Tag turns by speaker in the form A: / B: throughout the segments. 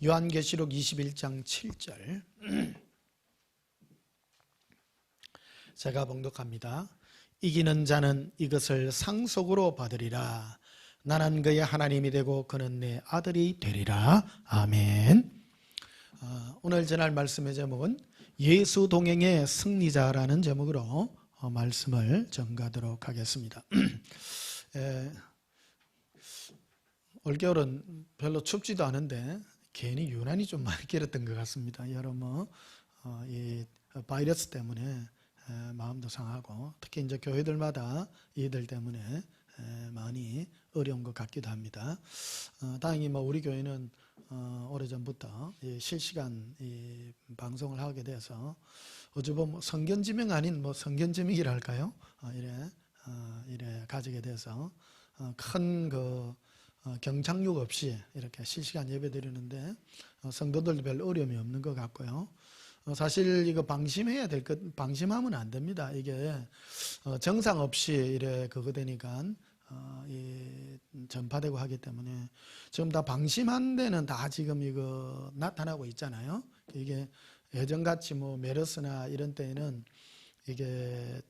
A: 요한계시록 21장 7절 제가 봉독합니다. 이기는 자는 이것을 상속으로 받으리라. 나는 그의 하나님이 되고 그는 내 아들이 되리라. 아멘. 오늘 전할 말씀의 제목은 예수 동행의 승리자라는 제목으로 말씀을 전가하도록 하겠습니다. 올겨울은 별로 춥지도 않은데 괜히 유난히 좀 많이 길었던 것 같습니다. 여러 이 바이러스 때문에 마음도 상하고 특히 이제 교회들마다 이들 때문에 많이 어려운 것 같기도 합니다. 다행히 우리 교회는 오래전부터 실시간 방송을 하게 돼서 어찌 보면 성견지명 아닌 성견지명이랄까요? 이래 가지게 돼서 큰 경착륙 없이 이렇게 실시간 예배 드리는데 성도들도 별 어려움이 없는 것 같고요. 사실 이거 방심해야 될 것, 방심하면 안 됩니다. 이게 정상 없이 이래 그거 되니까 전파되고 하기 때문에 지금 다 방심한 데는 다 지금 이거 나타나고 있잖아요. 이게 예전같이 메르스나 이런 때에는 이게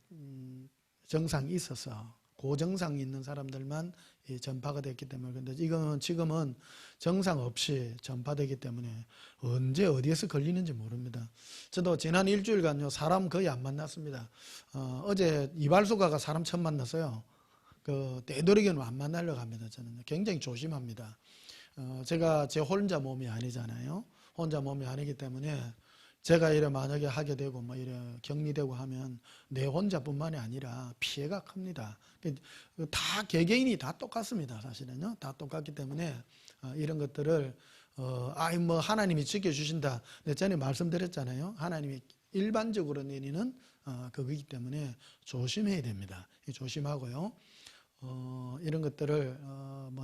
A: 정상이 있어서 고정상이 있는 사람들만 전파가 됐기 때문에, 근데 이거는 지금은 정상 없이 전파되기 때문에 언제 어디에서 걸리는지 모릅니다. 저도 지난 일주일간요 사람 거의 안 만났습니다. 어제 이발소가가 사람 처음 만났어요. 되도록이면 안 만나려고 합니다. 저는 굉장히 조심합니다. 제가 제 혼자 몸이 아니잖아요. 혼자 몸이 아니기 때문에 제가 이래 만약에 하게 되고 이래 격리되고 하면 내 혼자뿐만이 아니라 피해가 큽니다. 다 개개인이 다 똑같습니다. 사실은요, 다 똑같기 때문에 이런 것들을 하나님이 지켜주신다. 전에 말씀드렸잖아요. 하나님이 일반적으로 내리는 그거기 때문에 조심해야 됩니다. 조심하고요. 이런 것들을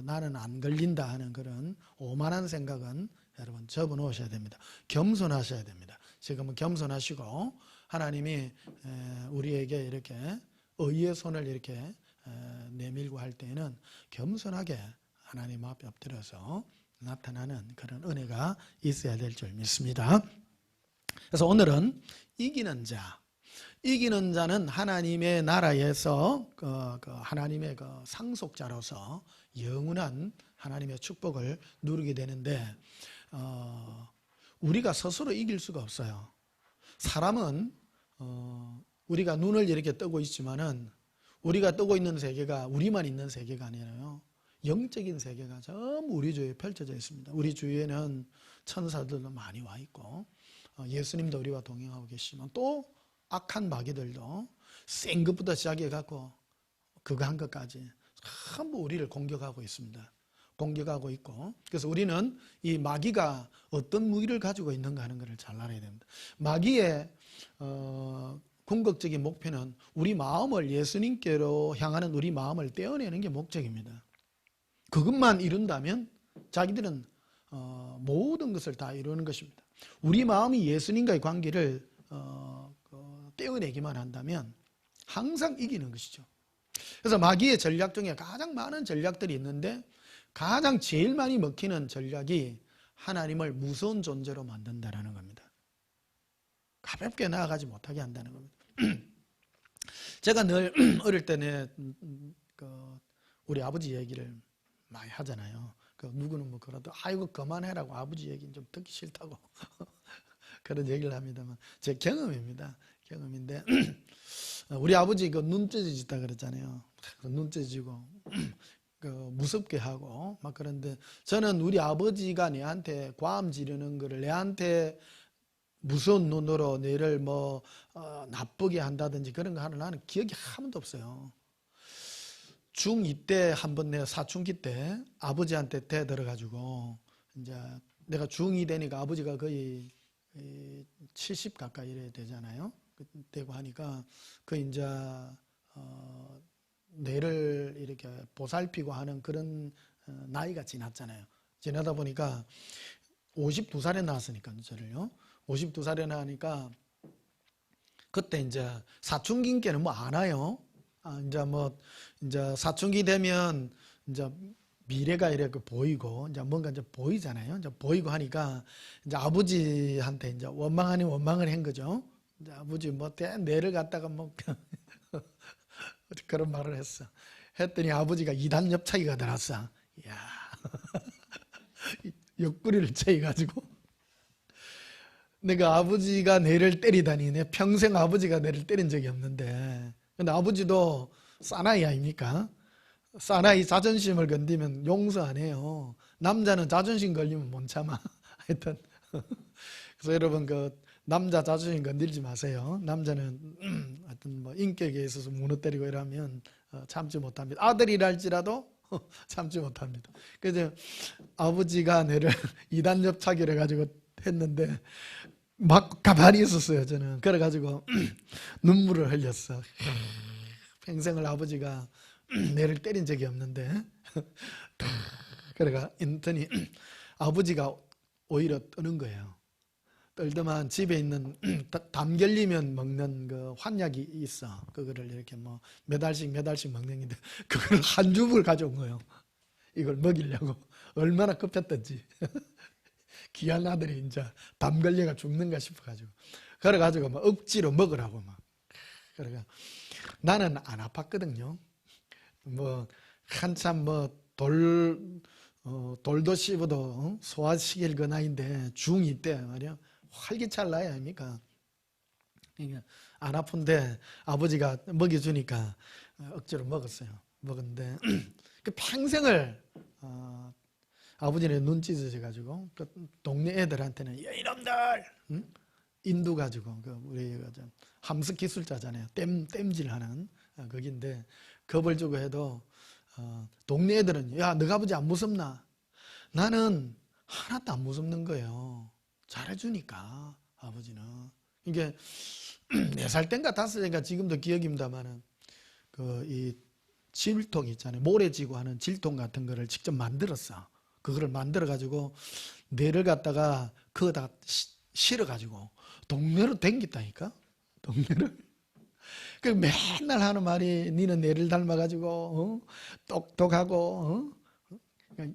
A: 나는 안 걸린다 하는 그런 오만한 생각은 여러분 접어놓으셔야 됩니다. 겸손하셔야 됩니다. 지금은 겸손하시고 하나님이 우리에게 이렇게 의의 손을 이렇게 내밀고 할 때에는 겸손하게 하나님 앞에 엎드려서 나타나는 그런 은혜가 있어야 될 줄 믿습니다. 그래서 오늘은 이기는 자는 하나님의 나라에서 하나님의 상속자로서 영원한 하나님의 축복을 누리게 되는데 우리가 스스로 이길 수가 없어요. 사람은 우리가 눈을 이렇게 뜨고 있지만은 우리가 뜨고 있는 세계가 우리만 있는 세계가 아니라요, 영적인 세계가 전부 우리 주위에 펼쳐져 있습니다. 우리 주위에는 천사들도 많이 와 있고 예수님도 우리와 동행하고 계시지만 또 악한 마귀들도 센 것부터 시작해 갖고 그거 한 것까지 전부 우리를 공격하고 있습니다. 공격하고 있고, 그래서 우리는 이 마귀가 어떤 무기를 가지고 있는가 하는 것을 잘 알아야 됩니다. 마귀의 궁극적인 목표는 우리 마음을 예수님께로 향하는 우리 마음을 떼어내는 게 목적입니다. 그것만 이룬다면 자기들은 모든 것을 다 이루는 것입니다. 우리 마음이 예수님과의 관계를 떼어내기만 한다면 항상 이기는 것이죠. 그래서 마귀의 전략 중에 가장 많은 전략들이 있는데 가장 제일 많이 먹히는 전략이 하나님을 무서운 존재로 만든다는 겁니다. 가볍게 나아가지 못하게 한다는 겁니다. 제가 늘 어릴 때는 우리 아버지 얘기를 많이 하잖아요. 누구는 그러도 아이고 그만해라고, 아버지 얘기는 좀 듣기 싫다고 그런 얘기를 합니다만 제 경험입니다. 경험인데 우리 아버지 눈 찢어지다 그랬잖아요. 눈 찢어지고 무섭게 하고 그런데 저는 우리 아버지가 내한테 과음 지르는 거를 내한테 무서운 눈으로 내를 나쁘게 한다든지 그런 거 하는 나는 기억이 한 번도 없어요. 중2 때 한 번 내가 사춘기 때 아버지한테 대들어가지고 이제 내가 중2 되니까 아버지가 거의 70 가까이 이래 되잖아요. 되고 하니까 이제 뇌를 이렇게 보살피고 하는 그런 나이가 지났잖아요. 지나다 보니까 52살에 나왔으니까 저를요. 52살에 나니까 그때 이제 사춘기께는 안 와요. 이제 사춘기 되면 이제 미래가 이렇게 보이고 이제 뭔가 이제 보이잖아요. 이제 보이고 하니까 이제 아버지한테 이제 원망 아닌 원망을 한 거죠. 이제 아버지 뭐 내를 갖다가 뭐 그런 말을 했어. 했더니 아버지가 이단 엽차기가 들었어. 야, 옆구리를 채가지고 내가 아버지가 내를 때리다니 내 평생 아버지가 내를 때린 적이 없는데 근데 아버지도 사나이 아닙니까? 사나이 자존심을 건드리면 용서 안 해요. 남자는 자존심 걸리면 못 참아. 하여튼 그래서 여러분 그 남자 자존심 건들지 마세요. 남자는 하여튼 뭐 인격에 있어서 무너뜨리고 이러면 참지 못합니다. 아들이랄지라도 참지 못합니다. 그래서 아버지가 내를 이단 엽차기를 가지고 했는데 막 가만히 있었어요. 저는 그래가지고 눈물을 흘렸어. 평생을 아버지가 내를 때린 적이 없는데 그래가 인터니 아버지가 오히려 뜨는 거예요. 떨더만 집에 있는 담 결리면 먹는 그 환약이 있어. 그거를 이렇게 뭐 몇 알씩 먹는데 그걸 한 줌을 가져온 거예요. 이걸 먹이려고 얼마나 급했던지. 귀한 아들이 이제 담 걸려가 죽는가 싶어가지고 그래가지고 막 억지로 먹으라고 막 그래가 나는 안 아팠거든요. 뭐 한참 뭐 돌도 씹어도 소화시킬 그 나이인데 중2 때 말이야 활기찰 나이 아닙니까? 그러니까 안 아픈데 아버지가 먹여주니까 억지로 먹었어요. 먹었는데 그 평생을 아버지는 눈찢어져가지고 그 동네 애들한테는 이놈들 인두 가지고 그 우리가 함석 기술자잖아요. 땜질하는 거긴데 겁을 주고 해도 동네 애들은 야 너가 아버지 안 무섭나? 나는 하나도 안 무섭는 거예요. 잘해주니까 아버지는 이게 4살 땐가 5살인가 지금도 기억입니다만은 그 이 질통 있잖아요. 모래지고 하는 질통 같은 거를 직접 만들었어. 그거를 만들어 가지고 뇌를 갖다가 그거다 실어 가지고 동네로 댕겼다니까. 동네를. 그 맨날 하는 말이 니는 뇌를 닮아 가지고 똑똑하고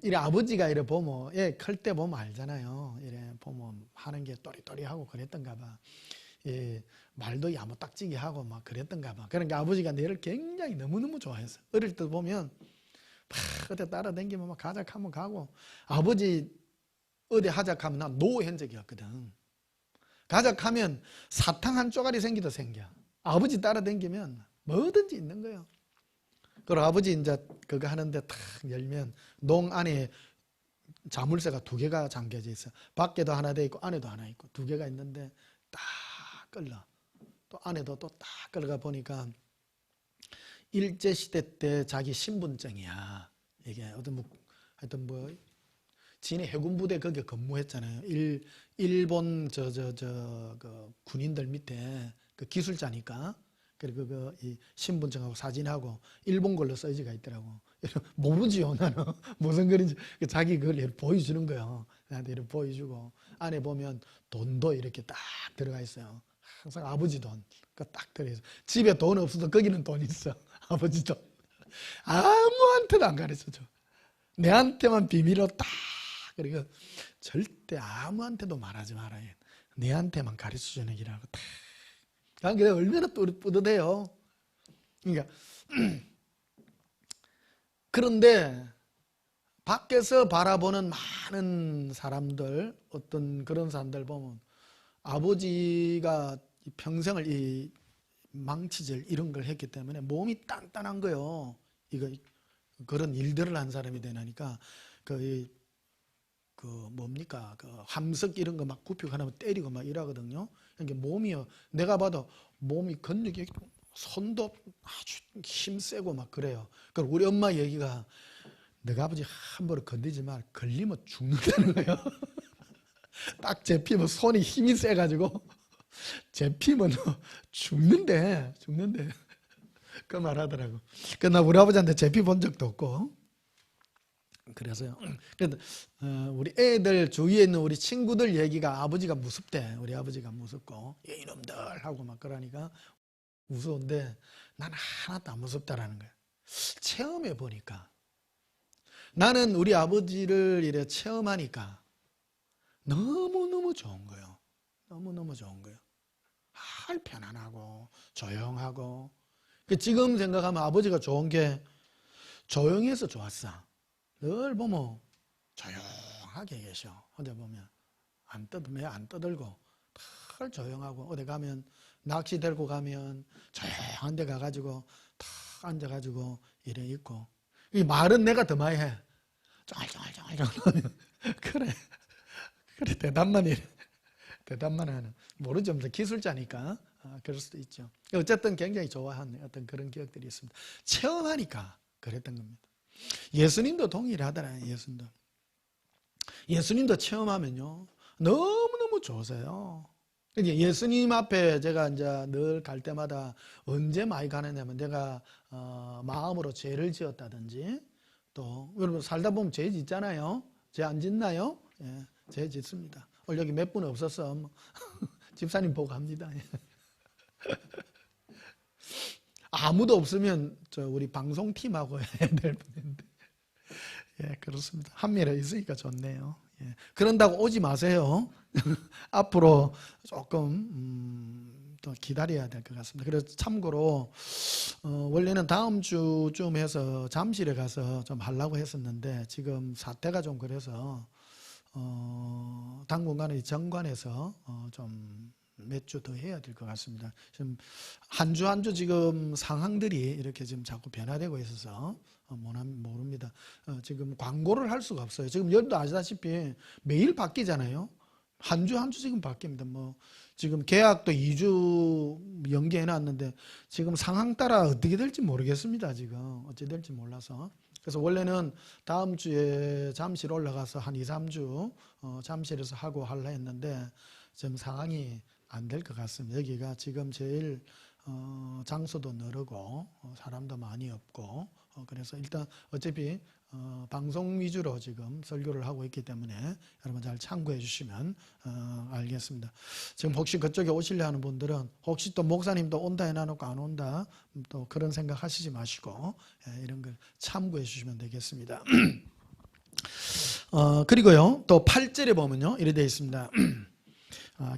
A: 이래 아버지가 이래 보면 클 때 보면 알잖아요. 이래 보면 하는 게 또리또리하고 그랬던가 봐. 예, 말도 야무딱지게 하고 막 그랬던가 봐. 그러니까 아버지가 뇌를 굉장히 너무너무 좋아했어. 어릴 때 보면 막 어디 따라다니면 막 가작하면 가고 아버지 어디 하작하면 나 노한 적이 없거든. 가작하면 사탕 한 쪼가리 생기도 생겨. 아버지 따라다니면 뭐든지 있는 거예요. 그리고 아버지 이제 그거 하는데 탁 열면 농 안에 자물쇠가 2개가 잠겨져 있어. 밖에도 하나 돼 있고 안에도 하나 있고 2개가 있는데 딱 끌러. 또 안에도 또 딱 끌어가 보니까 일제시대 때 자기 신분증이야. 이게 어떤 뭐 하여튼 뭐 진해 해군부대 거기에 근무했잖아요. 일본 그 군인들 밑에 그 기술자니까. 그리고 이 신분증하고 사진하고 일본 걸로 써지가 있더라고. 모르지요 나는 무슨 글인지. 자기 그걸 보여주는 거예요. 나한테 이렇게 보여주고 안에 보면 돈도 이렇게 딱 들어가 있어요. 항상 아버지 돈 딱 들어있어. 집에 돈 없어도 거기는 돈 있어. 아버지 돈. 아무한테도 안 가르쳐줘. 내한테만 비밀로 딱. 그리고 절대 아무한테도 말하지 말아요. 내한테만 가르쳐주는 기라고 딱. 그게 얼마나 뿌듯해요. 그러니까 그런데 밖에서 바라보는 많은 사람들, 어떤 그런 사람들 보면 아버지가 평생을 이 망치질 이런 걸 했기 때문에 몸이 단단한 거요. 이거 그런 일들을 한 사람이 되니까 그 뭡니까 그 함석 이런 거 막 굽히고 하나면 때리고 막 이러거든요. 그러니까 몸이요. 내가 봐도 몸이 근육이 손도 아주 힘세고 막 그래요. 그리고 우리 엄마 얘기가 너가 아버지 함부로 건드리지 마. 걸리면 죽는다는 거예요. 딱 잡히면 손이 힘이 세가지고 잡히면 죽는데 그 말하더라고. 나 우리 아버지한테 잡히 본 적도 없고 그래서요. 우리 애들 주위에 있는 우리 친구들 얘기가 아버지가 무섭대. 우리 아버지가 무섭고 이놈들 하고 막 그러니까 무서운데 난 하나도 안 무섭다라는 거야. 체험해 보니까 나는 우리 아버지를 이래 체험하니까 너무너무 좋은 거예요. 너무너무 좋은 거예요. 편안하고 조용하고. 지금 생각하면 아버지가 좋은 게 조용해서 좋았어. 늘 보면 조용하게 계셔. 어디 보면 안 떠들고 늘 조용하고, 어디 가면 낚시 들고 가면 조용한 데 가가지고 탁 앉아가지고 이래 있고. 이 말은 내가 더 많이 해. 쫑알쫑알쫑알쫑알. 그래 대답만 이래. 대답만 하는. 모르죠. 기술자니까 그럴 수도 있죠. 어쨌든 굉장히 좋아하는 어떤 그런 기억들이 있습니다. 체험하니까 그랬던 겁니다. 예수님도 동일하더라고요. 예수님도 체험하면요 너무너무 좋으세요. 예수님 앞에 제가 이제 늘 갈 때마다 언제 많이 가느냐면, 내가 마음으로 죄를 지었다든지, 또 여러분 살다 보면 죄 짓잖아요. 죄 안 짓나요? 예, 죄 짓습니다. 오늘 여기 몇 분 없었어. 집사님 보고 합니다. 아무도 없으면 우리 방송팀하고 해야 될 뻔했는데, 예, 그렇습니다. 한 명이 있으니까 좋네요. 예, 그런다고 오지 마세요. 앞으로 조금 더 기다려야 될 것 같습니다. 그래서 참고로 원래는 다음 주쯤 해서 잠실에 가서 좀 하려고 했었는데, 지금 사태가 좀 그래서 당분간은 정관에서 좀 몇 주 더 해야 될 것 같습니다. 지금 한 주 한 주 지금 상황들이 이렇게 지금 자꾸 변화되고 있어서 모릅니다. 지금 광고를 할 수가 없어요. 지금 여러분도 아시다시피 매일 바뀌잖아요. 한 주 한 주 지금 바뀝니다. 뭐 지금 계약도 2주 연기해 놨는데 지금 상황 따라 어떻게 될지 모르겠습니다. 지금 어찌 될지 몰라서. 그래서 원래는 다음 주에 잠실 올라가서 한 2, 3주 잠실에서 하고 하려 했는데, 지금 상황이 안 될 것 같습니다. 여기가 지금 제일 장소도 넓고 사람도 많이 없고, 그래서 일단 어차피 방송 위주로 지금 설교를 하고 있기 때문에 여러분 잘 참고해 주시면 알겠습니다. 지금 혹시 그쪽에 오시려 하는 분들은 혹시 또 목사님도 온다 해놔놓고 안 온다 또 그런 생각 하시지 마시고 이런 걸 참고해 주시면 되겠습니다. 그리고요 또 8절에 보면요 이래 되어 있습니다.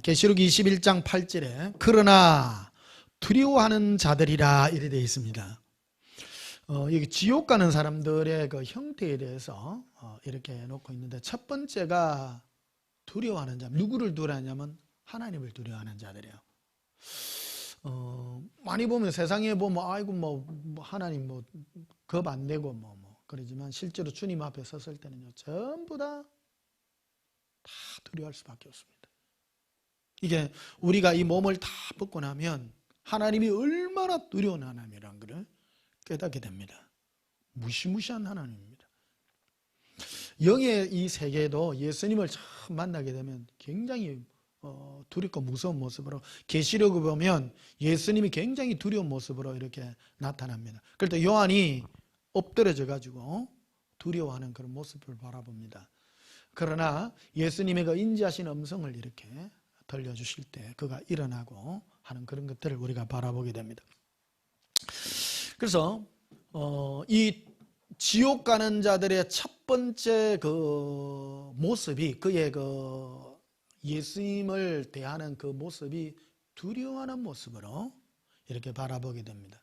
A: 계시록 21장 8절에 그러나 두려워하는 자들이라 이래 되어 있습니다. 여기 지옥 가는 사람들의 그 형태에 대해서 이렇게 놓고 있는데, 첫 번째가 두려워하는 자. 누구를 두려워하냐면 하나님을 두려워하는 자들이에요. 많이 보면 세상에 보면 아이고 뭐 하나님 뭐 겁 안 내고 뭐 그러지만 실제로 주님 앞에 섰을 때는요 전부 다 두려워할 수밖에 없습니다. 이게 우리가 이 몸을 다 벗고 나면 하나님이 얼마나 두려운 하나님이란 것을 깨닫게 됩니다. 무시무시한 하나님입니다. 영의 이 세계도 예수님을 처음 만나게 되면 굉장히 두렵고 무서운 모습으로, 계시록을 보면 예수님이 굉장히 두려운 모습으로 이렇게 나타납니다. 그럴 때 요한이 엎드려져 가지고 두려워하는 그런 모습을 바라봅니다. 그러나 예수님의 그 인지하신 음성을 이렇게 들려주실 때 그가 일어나고 하는 그런 것들을 우리가 바라보게 됩니다. 그래서 이 지옥 가는 자들의 첫 번째 그 모습이, 그의 그 예수님을 대하는 그 모습이 두려워하는 모습으로 이렇게 바라보게 됩니다.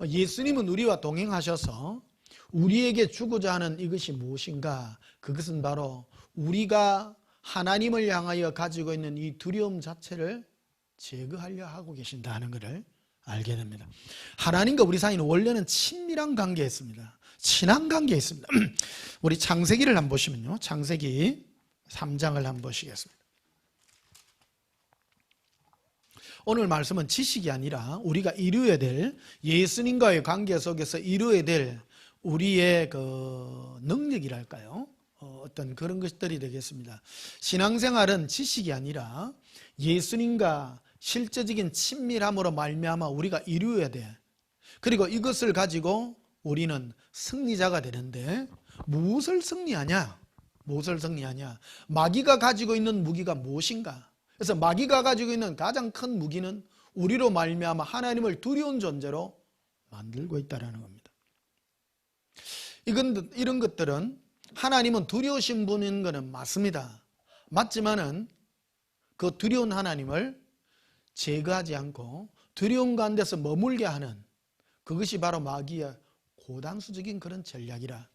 A: 예수님은 우리와 동행하셔서 우리에게 주고자 하는 이것이 무엇인가? 그것은 바로 우리가 하나님을 향하여 가지고 있는 이 두려움 자체를 제거하려 하고 계신다는 것을 알게 됩니다. 하나님과 우리 사이는 원래는 친밀한 관계에 있습니다. 친한 관계에 있습니다. 우리 창세기를 한번 보시면요. 창세기 3장을 한번 보시겠습니다. 오늘 말씀은 지식이 아니라 우리가 이루어야 될, 예수님과의 관계 속에서 이루어야 될 우리의 그 능력이랄까요? 어떤 그런 것들이 되겠습니다. 신앙생활은 지식이 아니라 예수님과 실제적인 친밀함으로 말미암아 우리가 이루어야 돼. 그리고 이것을 가지고 우리는 승리자가 되는데, 무엇을 승리하냐? 무엇을 승리하냐? 마귀가 가지고 있는 무기가 무엇인가? 그래서 마귀가 가지고 있는 가장 큰 무기는 우리로 말미암아 하나님을 두려운 존재로 만들고 있다는 겁니다. 이런 것들은 하나님은 두려우신 분인 것은 맞습니다. 맞지만은 그 두려운 하나님을 제거하지 않고 두려움 가운데서 머물게 하는 그것이 바로 마귀의 고단수적인 그런 전략이라.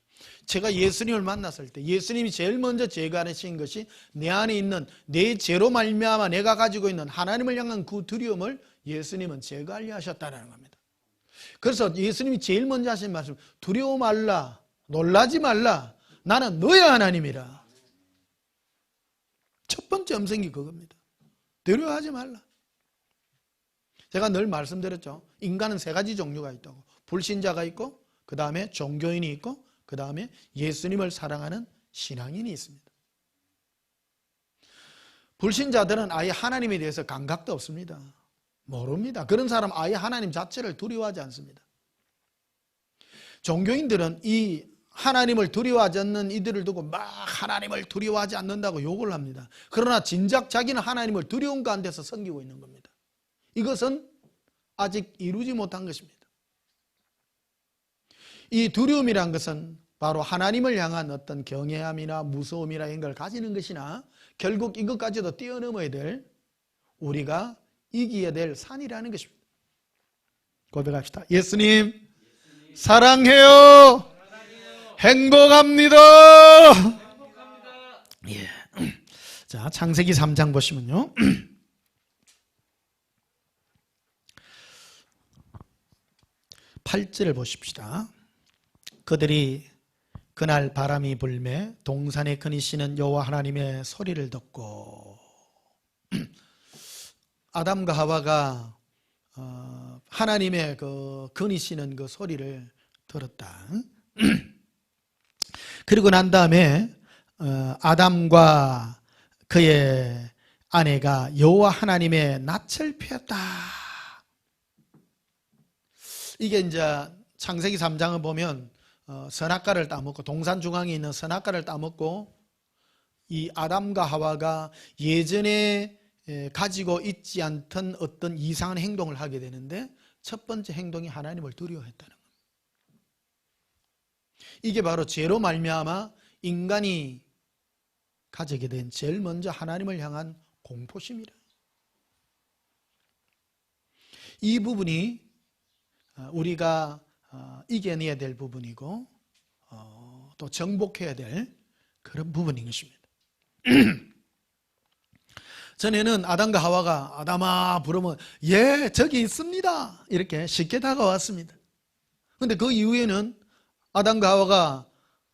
A: 제가 예수님을 만났을 때 예수님이 제일 먼저 제거하신 것이 내 안에 있는 내 죄로 말미암아 내가 가지고 있는 하나님을 향한 그 두려움을 예수님은 제거하려 하셨다는 겁니다. 그래서 예수님이 제일 먼저 하신 말씀, 두려워 말라, 놀라지 말라, 나는 너의 하나님이라. 첫 번째 음성이 그겁니다. 두려워하지 말라. 제가 늘 말씀드렸죠. 인간은 세 가지 종류가 있다고. 불신자가 있고, 그 다음에 종교인이 있고, 그 다음에 예수님을 사랑하는 신앙인이 있습니다. 불신자들은 아예 하나님에 대해서 감각도 없습니다. 모릅니다. 그런 사람 아예 하나님 자체를 두려워하지 않습니다. 종교인들은 이 하나님을 두려워하지 않는 이들을 두고 막 하나님을 두려워하지 않는다고 욕을 합니다. 그러나 진작 자기는 하나님을 두려운 가운데서 섬기고 있는 겁니다. 이것은 아직 이루지 못한 것입니다. 이 두려움이란 것은 바로 하나님을 향한 어떤 경외함이나 무서움이나 이런 걸 가지는 것이나 결국 이것까지도 뛰어넘어야 될 우리가 이기어야 될 산이라는 것입니다. 고백합시다. 예수님 사랑해요. 행복합니다. 예. 자, 창세기 3장 보시면요. 8절을 보십시다. 그들이 그날 바람이 불매 동산에 거니시는 여호와 하나님의 소리를 듣고 아담과 하와가 하나님의 그 거니시는 그 소리를 들었다. 그리고 난 다음에 아담과 그의 아내가 여호와 하나님의 낯을 피했다. 이게 이제 창세기 3장을 보면 선악과를 따먹고 동산 중앙에 있는 선악과를 따먹고 이 아담과 하와가 예전에 가지고 있지 않던 어떤 이상한 행동을 하게 되는데 첫 번째 행동이 하나님을 두려워했다는 겁니다. 이게 바로 죄로 말미암아 인간이 가지게 된 제일 먼저 하나님을 향한 공포심이라. 이 부분이 우리가 이겨내야 될 부분이고 또 정복해야 될 그런 부분인 것입니다. 전에는 아담과 하와가 아담아 부르면 예 저기 있습니다 이렇게 쉽게 다가왔습니다. 그런데 그 이후에는 아담과 하와가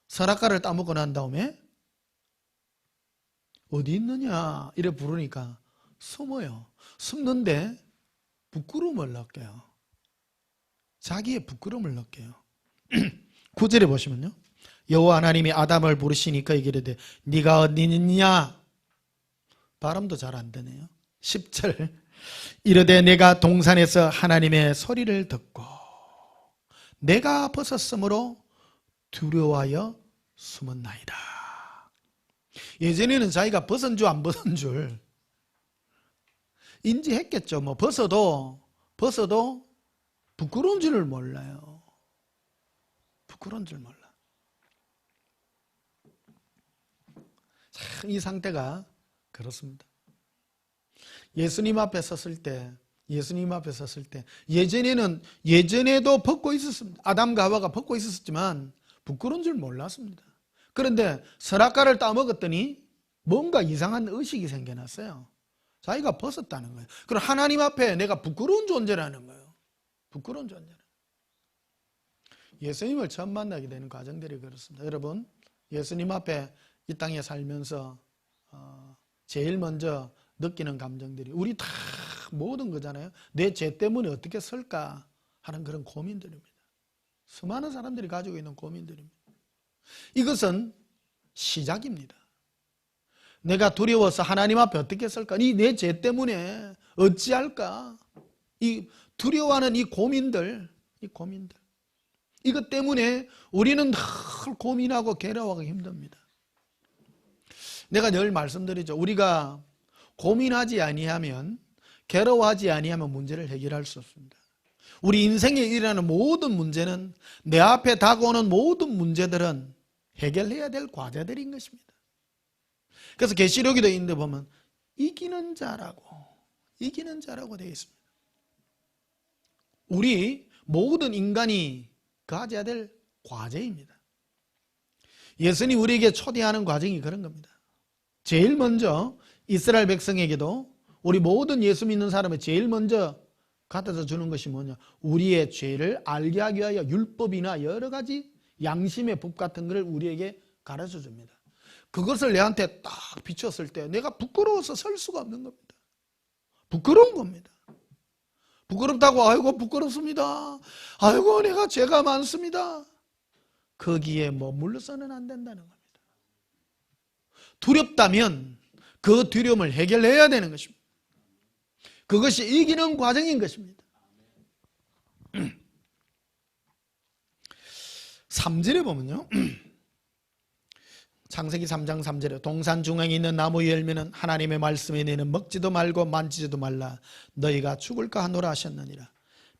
A: 선악과를 따먹고 난 다음에 어디 있느냐 이래 부르니까 숨어요. 숨는데 부끄러움을 느껴요. 자기의 부끄러움을 느껴요. 9절에 보시면요. 여호와 하나님이 아담을 부르시니까 이르되 네가 어디 있느냐. 발음도 잘 안 되네요. 10절 이르되 내가 동산에서 하나님의 소리를 듣고 내가 벗었으므로 두려워하여 숨었나이다. 예전에는 자기가 벗은 줄 안 벗은 줄 인지했겠죠. 뭐 벗어도 부끄러운 줄을 몰라요. 부끄러운 줄 몰라. 참 이 상태가 그렇습니다. 예수님 앞에 섰을 때 예전에도 벗고 있었습니다. 아담과 하와가 벗고 있었지만 부끄러운 줄 몰랐습니다. 그런데 선악과를 따먹었더니 뭔가 이상한 의식이 생겨났어요. 자기가 벗었다는 거예요. 그럼 하나님 앞에 내가 부끄러운 존재라는 거예요. 부끄러운 존재라. 예수님을 처음 만나게 되는 과정들이 그렇습니다. 여러분, 예수님 앞에 이 땅에 살면서 제일 먼저 느끼는 감정들이 우리 다 모든 거잖아요. 내 죄 때문에 어떻게 설까 하는 그런 고민들입니다. 수많은 사람들이 가지고 있는 고민들입니다. 이것은 시작입니다. 내가 두려워서 하나님 앞에 어떻게 설까? 이 내 죄 때문에 어찌할까? 이 두려워하는 이 고민들 이것 때문에 우리는 늘 고민하고 괴로워하기 힘듭니다. 내가 늘 말씀드리죠. 우리가 고민하지 아니하면 괴로워하지 아니하면 문제를 해결할 수 없습니다. 우리 인생에 일어나는 모든 문제는, 내 앞에 다가오는 모든 문제들은 해결해야 될 과제들인 것입니다. 그래서 계시록에도 있는데 보면 이기는 자라고 되어 있습니다. 우리 모든 인간이 가져야 될 과제입니다. 예수님이 우리에게 초대하는 과정이 그런 겁니다. 제일 먼저 이스라엘 백성에게도, 우리 모든 예수 믿는 사람이 제일 먼저 갖다 주는 것이 뭐냐, 우리의 죄를 알게 하기 위하여 율법이나 여러 가지 양심의 법 같은 것을 우리에게 가르쳐 줍니다. 그것을 내한테 딱 비췄을 때 내가 부끄러워서 설 수가 없는 겁니다. 부끄러운 겁니다. 부끄럽다고 아이고 부끄럽습니다, 아이고 내가 죄가 많습니다, 거기에 머물러서는 안 된다는 겁니다. 두렵다면 그 두려움을 해결해야 되는 것입니다. 그것이 이기는 과정인 것입니다. 3절에 보면요, 창세기 3장 3절에 동산 중앙에 있는 나무 열매는 하나님의 말씀에 너희는 먹지도 말고 만지지도 말라, 너희가 죽을까 하노라 하셨느니라.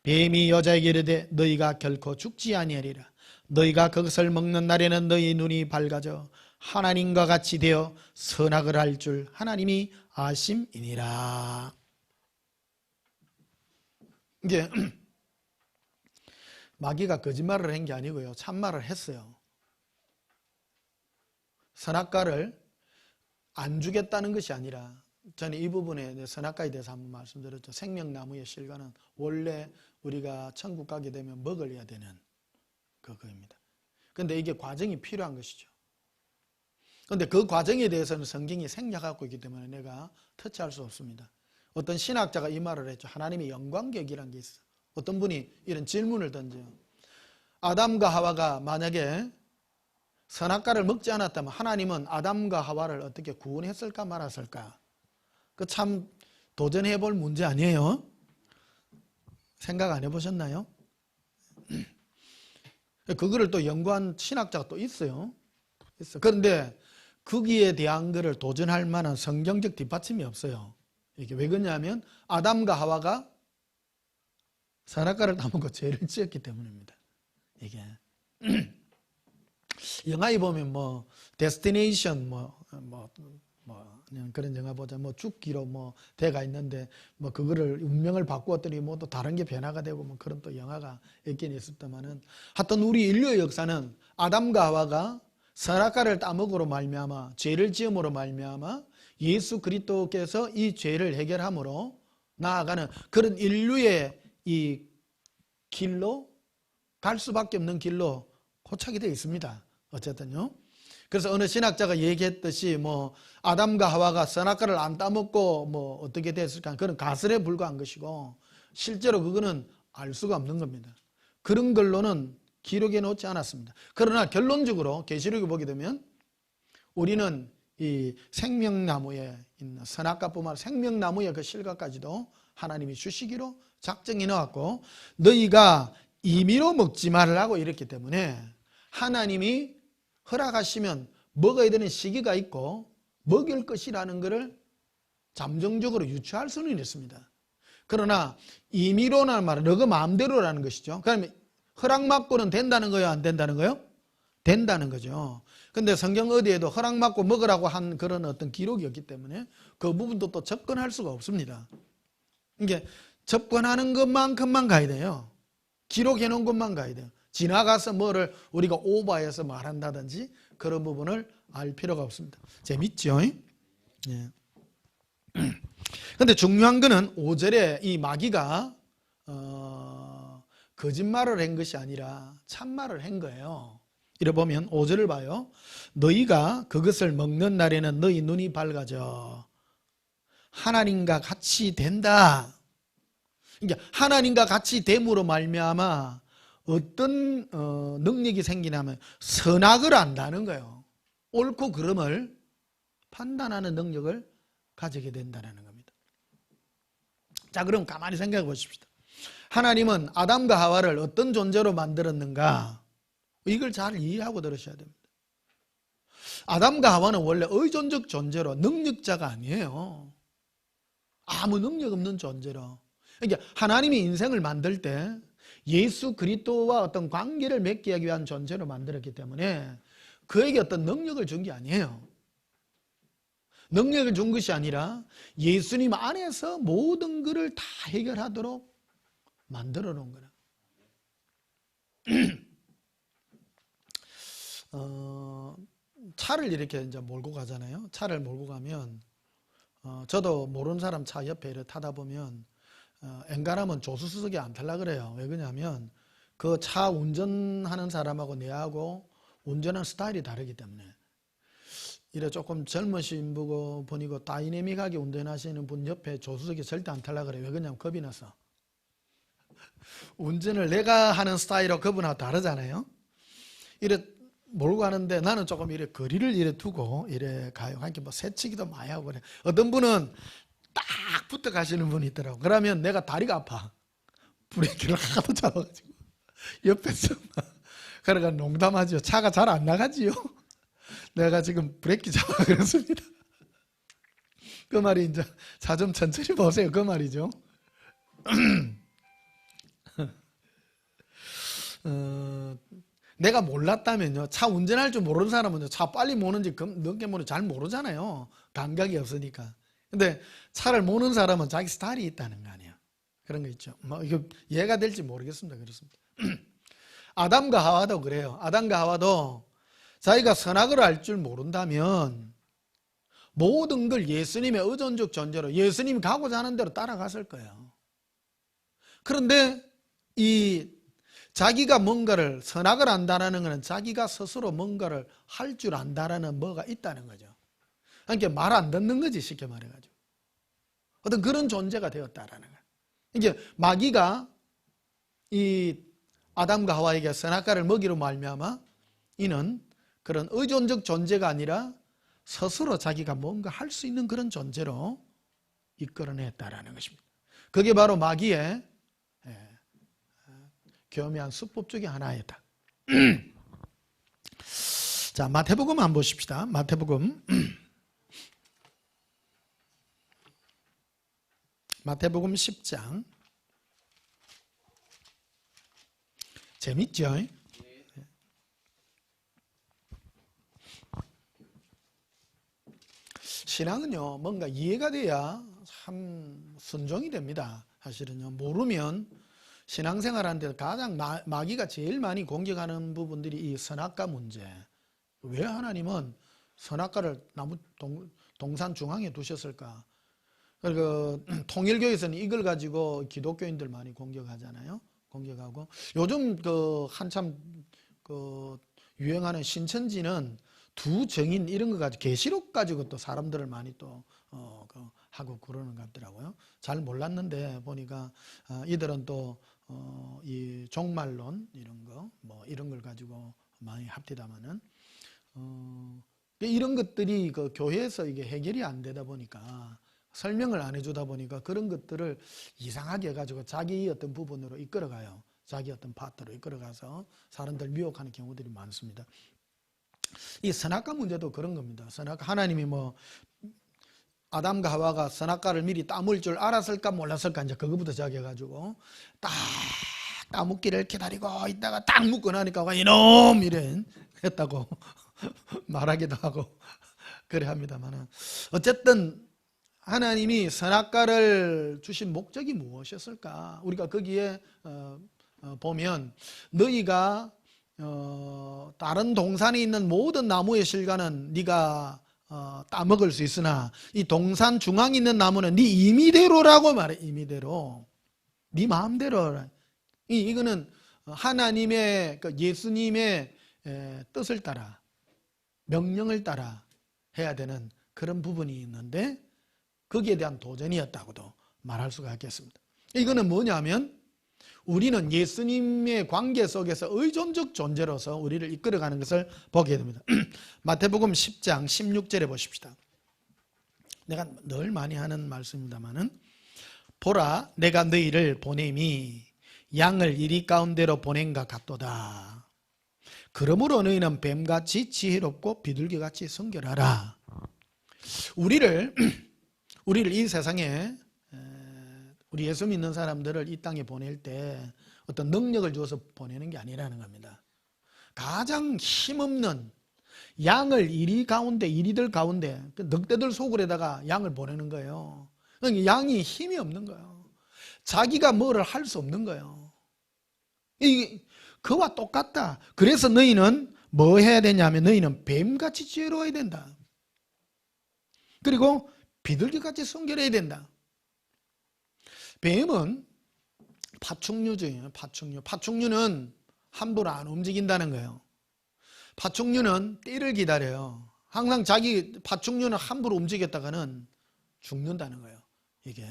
A: 뱀이 여자에게 이르되 너희가 결코 죽지 아니하리라. 너희가 그것을 먹는 날에는 너희 눈이 밝아져 하나님과 같이 되어 선악을 알 줄 하나님이 아심이니라. 이게 마귀가 거짓말을 한 게 아니고요, 참말을 했어요. 선악과를 안 주겠다는 것이 아니라, 저는 이 부분에 선악과에 대해서 한번 말씀드렸죠. 생명나무의 실과는 원래 우리가 천국 가게 되면 먹어야 되는 그거입니다. 그런데 이게 과정이 필요한 것이죠. 그런데 그 과정에 대해서는 성경이 생략하고 있기 때문에 내가 터치할 수 없습니다. 어떤 신학자가 이 말을 했죠. 하나님의 영광격이라는 게 있어요. 어떤 분이 이런 질문을 던져요. 아담과 하와가 만약에 선악과를 먹지 않았다면 하나님은 아담과 하와를 어떻게 구원했을까 말았을까? 그 참 도전해 볼 문제 아니에요? 생각 안 해보셨나요? 그거를 또 연구한 신학자가 또 있어요. 그런데 거기에 대한 것을 도전할 만한 성경적 뒷받침이 없어요. 이게 왜 그러냐면 아담과 하와가 선악과를 따먹고 죄를 지었기 때문입니다. 이게 영화에 보면 뭐 데스티네이션 그런 영화 보자, 뭐 죽기로 뭐 돼가 있는데 뭐 그거를 운명을 바꾸었더니 뭐 또 다른 게 변화가 되고 뭐 그런 또 영화가 있긴 있었다만은, 하여튼 우리 인류의 역사는 아담과 하와가 선악과를 따먹으로 말미암아 죄를 지음으로 말미암아 예수 그리스도께서 이 죄를 해결함으로 나아가는 그런 인류의 이 길로 갈 수밖에 없는 길로 고착이 되어 있습니다. 어쨌든요. 그래서 어느 신학자가 얘기했듯이 뭐 아담과 하와가 선악과를 안 따먹고 뭐 어떻게 됐을까, 그건 가설에 불과한 것이고 실제로 그거는 알 수가 없는 겁니다. 그런 걸로는 기록해 놓지 않았습니다. 그러나 결론적으로 계시록에 보게 되면 우리는 이 생명나무에 있는 선악과뿐만 아니라 생명나무의 그 실과까지도 하나님이 주시기로 작정해 놓았고, 너희가 임의로 먹지 말라고 이랬기 때문에 하나님이 허락하시면 먹어야 되는 시기가 있고 먹일 것이라는 것을 잠정적으로 유추할 수는 있습니다. 그러나 임의로라는 말은 너그 마음대로라는 것이죠. 그러면 허락받고는 된다는 거예요, 안 된다는 거예요? 된다는 거죠. 근데 성경 어디에도 허락받고 먹으라고 한 그런 어떤 기록이 없기 때문에 그 부분도 또 접근할 수가 없습니다. 이게 접근하는 것만큼만 가야 돼요. 기록해 놓은 것만 가야 돼요. 지나가서 뭐를 우리가 오버해서 말한다든지 그런 부분을 알 필요가 없습니다. 재밌죠? 예. 근데 중요한 거는 5절에 이 마귀가 거짓말을 한 것이 아니라 참말을 한 거예요. 이래 보면 5절을 봐요. 너희가 그것을 먹는 날에는 너희 눈이 밝아져 하나님과 같이 된다. 그러니까 하나님과 같이 됨으로 말미암아 어떤 능력이 생기냐면 선악을 안다는 거예요. 옳고 그름을 판단하는 능력을 가지게 된다는 겁니다. 자, 그럼 가만히 생각해 보십시다. 하나님은 아담과 하와를 어떤 존재로 만들었는가? 이걸 잘 이해하고 들으셔야 됩니다. 아담과 하와는 원래 의존적 존재로 능력자가 아니에요. 아무 능력 없는 존재로. 그러니까 하나님이 인생을 만들 때 예수 그리스도와 어떤 관계를 맺게 하기 위한 존재로 만들었기 때문에 그에게 어떤 능력을 준 게 아니에요. 능력을 준 것이 아니라 예수님 안에서 모든 것을 다 해결하도록 만들어 놓은 거라. 차를 이렇게 이제 몰고 가잖아요. 차를 몰고 가면 저도 모르는 사람 차 옆에 이렇게 타다 보면 엔간하면 조수석에 안 탈라 그래요. 왜 그러냐면 그 차 운전하는 사람하고 내하고 운전하는 스타일이 다르기 때문에. 이래 조금 젊으신 분이고 다이내믹하게 운전하시는 분 옆에 조수석에 절대 안 탈라 그래요. 왜 그러냐면 겁이 나서. 운전을 내가 하는 스타일하고 그분하고 다르잖아요. 이래 몰고 가는데 나는 조금 이래 거리를 이래 두고 이래 가요. 하니까 뭐 새치기도 많이 하고 그래. 어떤 분은 딱 붙어 가시는 분이 있더라고. 그러면 내가 다리가 아파. 브레이크를 하도 잡아가지고 옆에서 그러니까 농담하지요. 차가 잘 안 나가지요. 내가 지금 브레이크 잡아 그랬습니다. 그 말이 이제 차 좀 천천히 보세요. 그 말이죠. 내가 몰랐다면요. 차 운전할 줄 모르는 사람은 차 빨리 모는지 늦게 모는지 잘 모르잖아요. 감각이 없으니까. 근데 차를 모는 사람은 자기 스타일이 있다는 거 아니에요. 그런 거 있죠. 뭐 이거 이해가 될지 모르겠습니다. 그렇습니다. 아담과 하와도 그래요. 아담과 하와도 자기가 선악을 알 줄 모른다면 모든 걸 예수님의 의존적 존재로 예수님이 가고자 하는 대로 따라갔을 거예요. 그런데 이 자기가 뭔가를 선악을 안다라는 것은 자기가 스스로 뭔가를 할 줄 안다라는 뭐가 있다는 거죠. 그러니까 말 안 듣는 거지, 쉽게 말해가지고. 어떤 그런 존재가 되었다라는 거예요. 이게 마귀가 이 아담과 하와에게 선악과를 먹이로 말미암아 이는 그런 의존적 존재가 아니라 스스로 자기가 뭔가 할 수 있는 그런 존재로 이끌어냈다라는 것입니다. 그게 바로 마귀의 교묘한 수법 중에 하나였다. 자, 마태복음 한번 보십시다. 마태복음 10장. 재밌죠? 신앙은요, 뭔가 이해가 돼야 참 순종이 됩니다. 사실은요, 모르면 신앙생활 하는데 가장 마귀가 제일 많이 공격하는 부분들이 이 선악과 문제. 왜 하나님은 선악과를 나무 동산 중앙에 두셨을까? 그 통일교에서는 이걸 가지고 기독교인들 많이 공격하잖아요. 공격하고 요즘 그 한참 그 유행하는 신천지는 두 정인 이런 거 가지고 계시록 가지고 또 사람들을 많이 또 하고 그러는 것 같더라고요. 잘 몰랐는데 보니까 이들은 또 이 종말론 이런 거 뭐 이런 걸 가지고 많이 합디다마는 이런 것들이 그 교회에서 이게 해결이 안 되다 보니까 설명을 안 해주다 보니까 그런 것들을 이상하게 해가지고 자기 어떤 부분으로 이끌어가요. 자기 어떤 파트로 이끌어가서 사람들 미혹하는 경우들이 많습니다. 이 선악과 문제도 그런 겁니다. 선악과 하나님이 뭐 아담과 하와가 선악과를 미리 따물 줄 알았을까 몰랐을까 이제 그거부터 시작해가지고 딱 따먹기를 기다리고 있다가 딱 묻고 나니까 이놈 이래 했다고 말하기도 하고 그래 합니다만 어쨌든 하나님이 선악과를 주신 목적이 무엇이었을까? 우리가 거기에 보면 너희가 다른 동산에 있는 모든 나무의 실과는 네가 따먹을 수 있으나 이 동산 중앙에 있는 나무는 네 임의대로라고 말해. 임의대로 네 마음대로. 이거는 하나님의 예수님의 뜻을 따라 명령을 따라 해야 되는 그런 부분이 있는데 거기에 대한 도전이었다고도 말할 수가 있겠습니다. 이거는 뭐냐면 우리는 예수님의 관계 속에서 의존적 존재로서 우리를 이끌어가는 것을 보게 됩니다. 마태복음 10장 16절에 보십시다. 내가 늘 많이 하는 말씀입니다마는 보라 내가 너희를 보냄이 양을 이리 가운데로 보낸 것 같도다. 그러므로 너희는 뱀같이 지혜롭고 비둘기같이 성결하라. 우리를 이 세상에 우리 예수 믿는 사람들을 이 땅에 보낼 때 어떤 능력을 주어서 보내는 게 아니라는 겁니다. 가장 힘없는 양을 이리들 가운데 늑대들 속을에다가 양을 보내는 거예요. 그러니까 양이 힘이 없는 거예요. 자기가 뭐를 할 수 없는 거예요. 그와 똑같다. 그래서 너희는 뭐 해야 되냐면 너희는 뱀같이 지혜로워야 된다. 그리고 비둘기같이 순결해야 된다. 뱀은 파충류죠. 파충류는 함부로 안 움직인다는 거예요. 파충류는 때를 기다려요. 항상 자기 파충류는 함부로 움직였다가는 죽는다는 거예요. 이게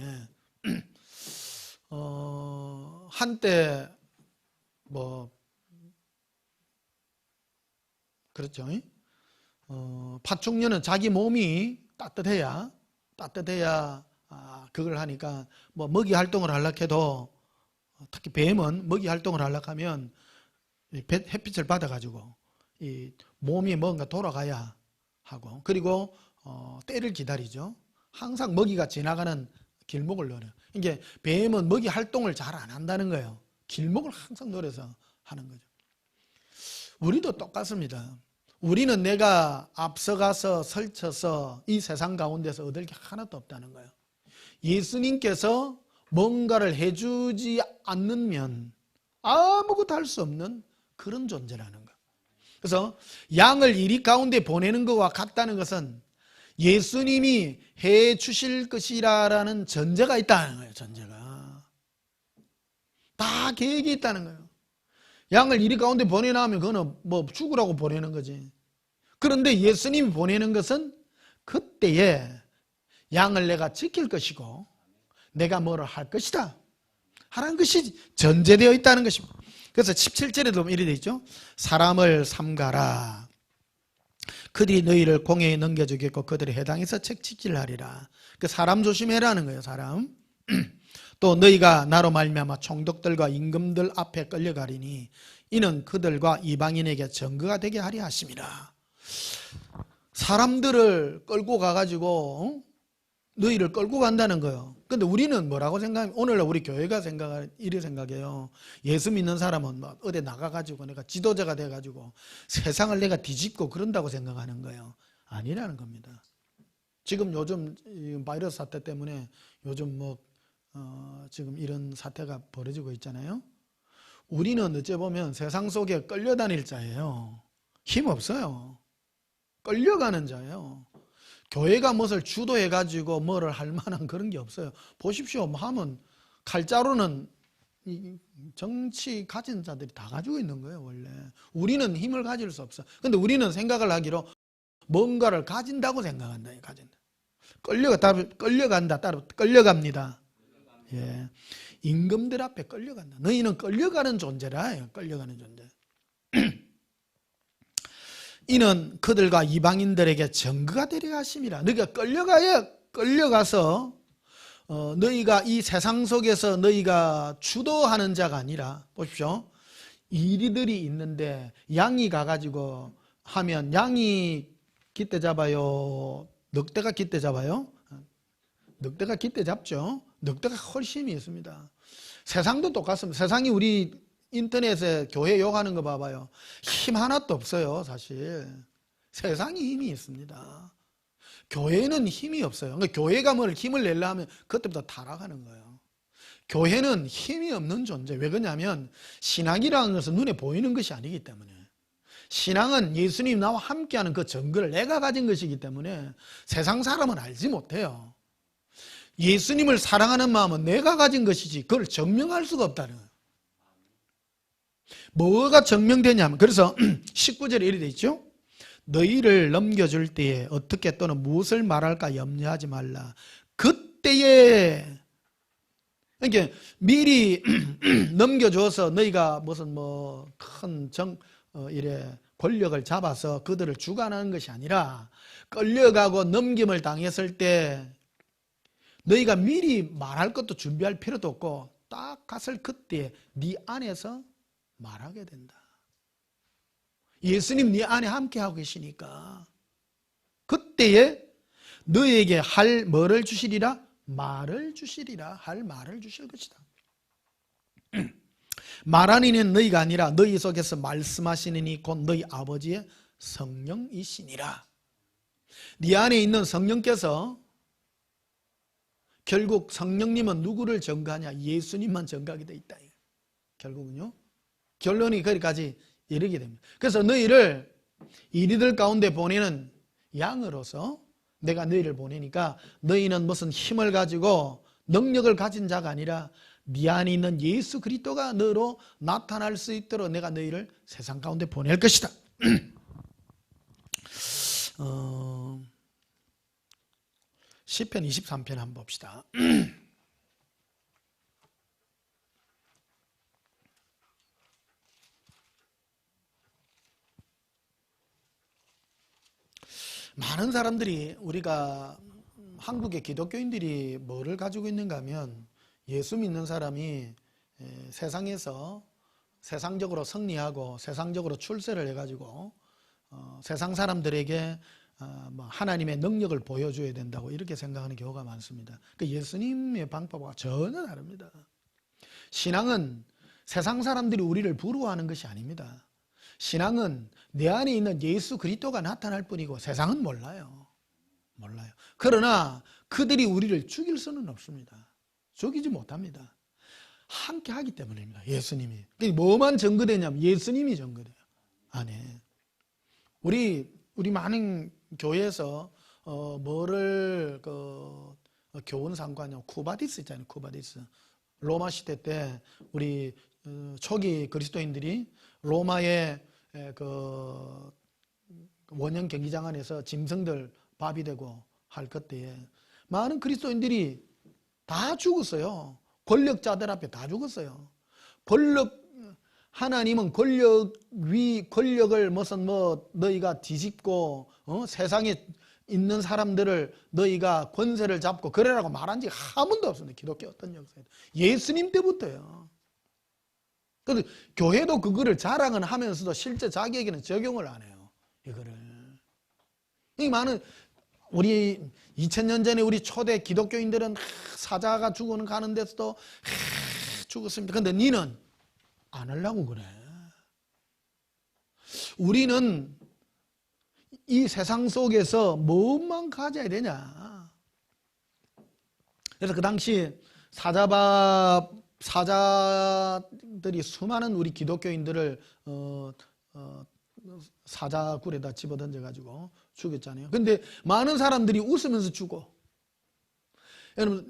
A: 한때 뭐 그렇죠. 파충류는 자기 몸이 따뜻해야 그걸 하니까 뭐 먹이 활동을 하려고 해도 특히 뱀은 먹이 활동을 하려고 하면 햇빛을 받아가지고 이 몸이 뭔가 돌아가야 하고 그리고 때를 기다리죠. 항상 먹이가 지나가는 길목을 노려요. 이게 뱀은 먹이 활동을 잘 안 한다는 거예요. 길목을 항상 노려서 하는 거죠. 우리도 똑같습니다. 우리는 내가 앞서가서 설쳐서 이 세상 가운데서 얻을 게 하나도 없다는 거예요. 예수님께서 뭔가를 해주지 않으면 아무것도 할 수 없는 그런 존재라는 거예요. 그래서 양을 이리 가운데 보내는 것과 같다는 것은 예수님이 해 주실 것이라는 전제가 있다는 거예요. 전제가 다 계획이 있다는 거예요. 양을 이리 가운데 보내놔면 그거는 뭐 죽으라고 보내는 거지. 그런데 예수님이 보내는 것은 그때에 양을 내가 지킬 것이고 내가 뭐를 할 것이다 하는 것이 전제되어 있다는 것입니다. 그래서 17절에도 보면 이렇게 되어 있죠. 사람을 삼가라. 그들이 너희를 공회에 넘겨주겠고 그들의 해당해서 책찍질 하리라. 그 사람 조심해라는 거예요. 사람. 또 너희가 나로 말미암아 총독들과 임금들 앞에 끌려가리니 이는 그들과 이방인에게 증거가 되게 하리 하심이라. 사람들을 끌고 가가지고 너희를 끌고 간다는 거예요. 근데 우리는 뭐라고 생각하면 오늘날 우리 교회가 이래 생각해요. 예수 믿는 사람은 막 어디 나가가지고 내가 지도자가 돼가지고 세상을 내가 뒤집고 그런다고 생각하는 거예요. 아니라는 겁니다. 지금 요즘 바이러스 사태 때문에 요즘 지금 이런 사태가 벌어지고 있잖아요. 우리는 어째 보면 세상 속에 끌려다닐 자예요. 힘 없어요. 끌려가는 자예요. 교회가 무엇을 주도해가지고 뭐를 할 만한 그런 게 없어요. 보십시오. 하면 칼자루는 정치 가진 자들이 다 가지고 있는 거예요. 원래 우리는 힘을 가질 수 없어. 근데 우리는 생각을 하기로 뭔가를 가진다고 생각한다. 가진다. 끌려간다. 따로 끌려갑니다. 예, 임금들 앞에 끌려간다. 너희는 끌려가는 존재라. 끌려가는 존재. 이는 그들과 이방인들에게 증거가 되려 하심이라. 너희가 끌려가서 너희가 이 세상 속에서 너희가 주도하는 자가 아니라 보십시오. 이리들이 있는데 양이 가가지고 하면 양이 깃대 잡아요? 늑대가 깃대 잡아요? 늑대가 깃대 잡죠. 늑대가 훨씬 힘이 있습니다. 세상도 똑같습니다. 세상이 우리 인터넷에 교회 욕하는 거 봐봐요. 힘 하나도 없어요. 사실 세상이 힘이 있습니다. 교회는 힘이 없어요. 그러니까 교회가 뭘 힘을 내려 하면 그때부터 타락하는 거예요. 교회는 힘이 없는 존재. 왜 그러냐면 신앙이라는 것은 눈에 보이는 것이 아니기 때문에. 신앙은 예수님 나와 함께하는 그 증거를 내가 가진 것이기 때문에 세상 사람은 알지 못해요. 예수님을 사랑하는 마음은 내가 가진 것이지 그걸 증명할 수가 없다는 거예요. 뭐가 증명되냐면 그래서 19절에 이렇게 되어 있죠. 너희를 넘겨줄 때에 어떻게 또는 무엇을 말할까 염려하지 말라. 그때에 그러니까 미리 넘겨줘서 너희가 무슨 큰 이래 권력을 잡아서 그들을 주관하는 것이 아니라 끌려가고 넘김을 당했을 때 너희가 미리 말할 것도 준비할 필요도 없고 딱 갔을 그때 네 안에서 말하게 된다. 예수님 네 안에 함께하고 계시니까 그때에 너희에게 할 뭐를 주시리라? 말을 주시리라. 할 말을 주실 것이다. 말하는 이는 너희가 아니라 너희 속에서 말씀하시는 이 곧 너희 아버지의 성령이시니라. 네 안에 있는 성령께서, 결국 성령님은 누구를 증거하냐? 예수님만 증거하게 돼 있다. 결국은요. 결론이 거기까지 이르게 됩니다. 그래서 너희를 이리들 가운데 보내는 양으로서 내가 너희를 보내니까 너희는 무슨 힘을 가지고 능력을 가진 자가 아니라 네 안에 있는 예수 그리스도가 너로 나타날 수 있도록 내가 너희를 세상 가운데 보낼 것이다. 시편 23편 한번 봅시다. 많은 사람들이, 우리가 한국의 기독교인들이 뭐를 가지고 있는가 하면, 예수 믿는 사람이 세상에서 세상적으로 승리하고 세상적으로 출세를 해가지고 세상 사람들에게 하나님의 능력을 보여줘야 된다고 이렇게 생각하는 경우가 많습니다. 예수님의 방법과 전혀 다릅니다. 신앙은 세상 사람들이 우리를 부러워하는 것이 아닙니다. 신앙은 내 안에 있는 예수 그리스도가 나타날 뿐이고 세상은 몰라요. 그러나 그들이 우리를 죽일 수는 없습니다. 죽이지 못합니다. 함께 하기 때문입니다. 예수님이. 뭐만 증거되냐면 예수님이 증거돼요. 안에. 우리 많은 교회에서 뭐를 교훈 상관이요. 쿠바디스 있잖아요. 쿠바디스. 로마 시대 때 우리 초기 그리스도인들이 로마의 그 원형 경기장 안에서 짐승들 밥이 되고 할 그때에 많은 그리스도인들이 다 죽었어요. 권력자들 앞에 다 죽었어요. 하나님은 권력을 무슨 너희가 뒤집고 세상에 있는 사람들을 너희가 권세를 잡고 그래라고 말한 적이 한 번도 없습니다. 기독교 어떤 역사에도. 예수님 때부터요. 그래서 교회도 그거를 자랑은 하면서도 실제 자기에게는 적용을 안 해요. 이거를. 이 많은 우리 2000년 전에 우리 초대 기독교인들은 사자가 죽어는 가는 데서도 죽었습니다. 근데 니는 안 하려고 그래. 우리는 이 세상 속에서 무엇만 가져야 되냐. 그래서 그 당시 사자들이 수많은 우리 기독교인들을 사자굴에다 집어던져가지고 죽였잖아요. 근데 많은 사람들이 웃으면서 죽어. 여러분,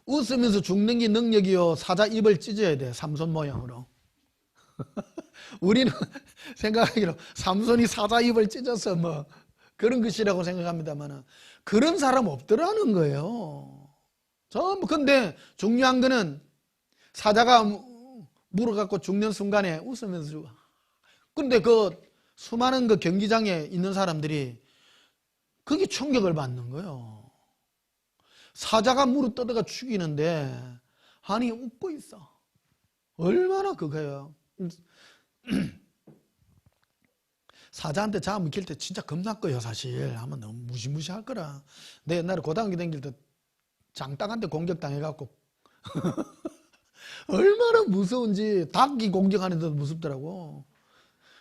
A: 웃으면서 죽는 게 능력이요. 사자 입을 찢어야 돼. 삼손 모양으로. 우리는 생각하기로 삼손이 사자 입을 찢어서 뭐 그런 것이라고 생각합니다만 그런 사람 없더라는 거예요. 전부. 근데 중요한 거는 사자가 물어갖고 죽는 순간에 웃으면서 죽어. 근데 그 수많은 그 경기장에 있는 사람들이 그게 충격을 받는 거예요. 사자가 물어 뜯어가 죽이는데 아니 웃고 있어. 얼마나 그거예요. 사자한테 잡으면 길 때 진짜 겁났고요. 사실 하면 너무 무시무시할 거라. 내 옛날에 고등학교 다닐 때 장닭한테 공격당해갖고 얼마나 무서운지. 닭이 공격하는 데도 무섭더라고.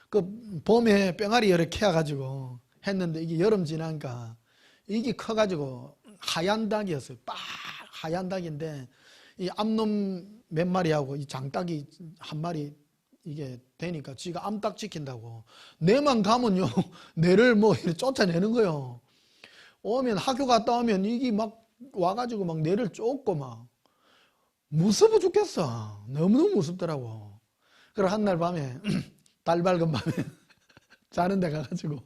A: 그 봄에 뺑아리 열에 캐가지고 했는데 이게 여름 지나니까 이게 커가지고 하얀 닭이었어요. 하얀 닭인데 이 암놈 몇 마리하고 이 장닭이 한 마리 이게 되니까 지가 암탉 지킨다고 내만 가면요 내를 뭐 이렇게 쫓아내는 거예요. 오면 학교 갔다 오면 이게 막 와가지고 막 내를 쫓고 막 무서워 죽겠어. 너무너무 무섭더라고. 그래서 한날 밤에 달 밝은 밤에 자는 데 가가지고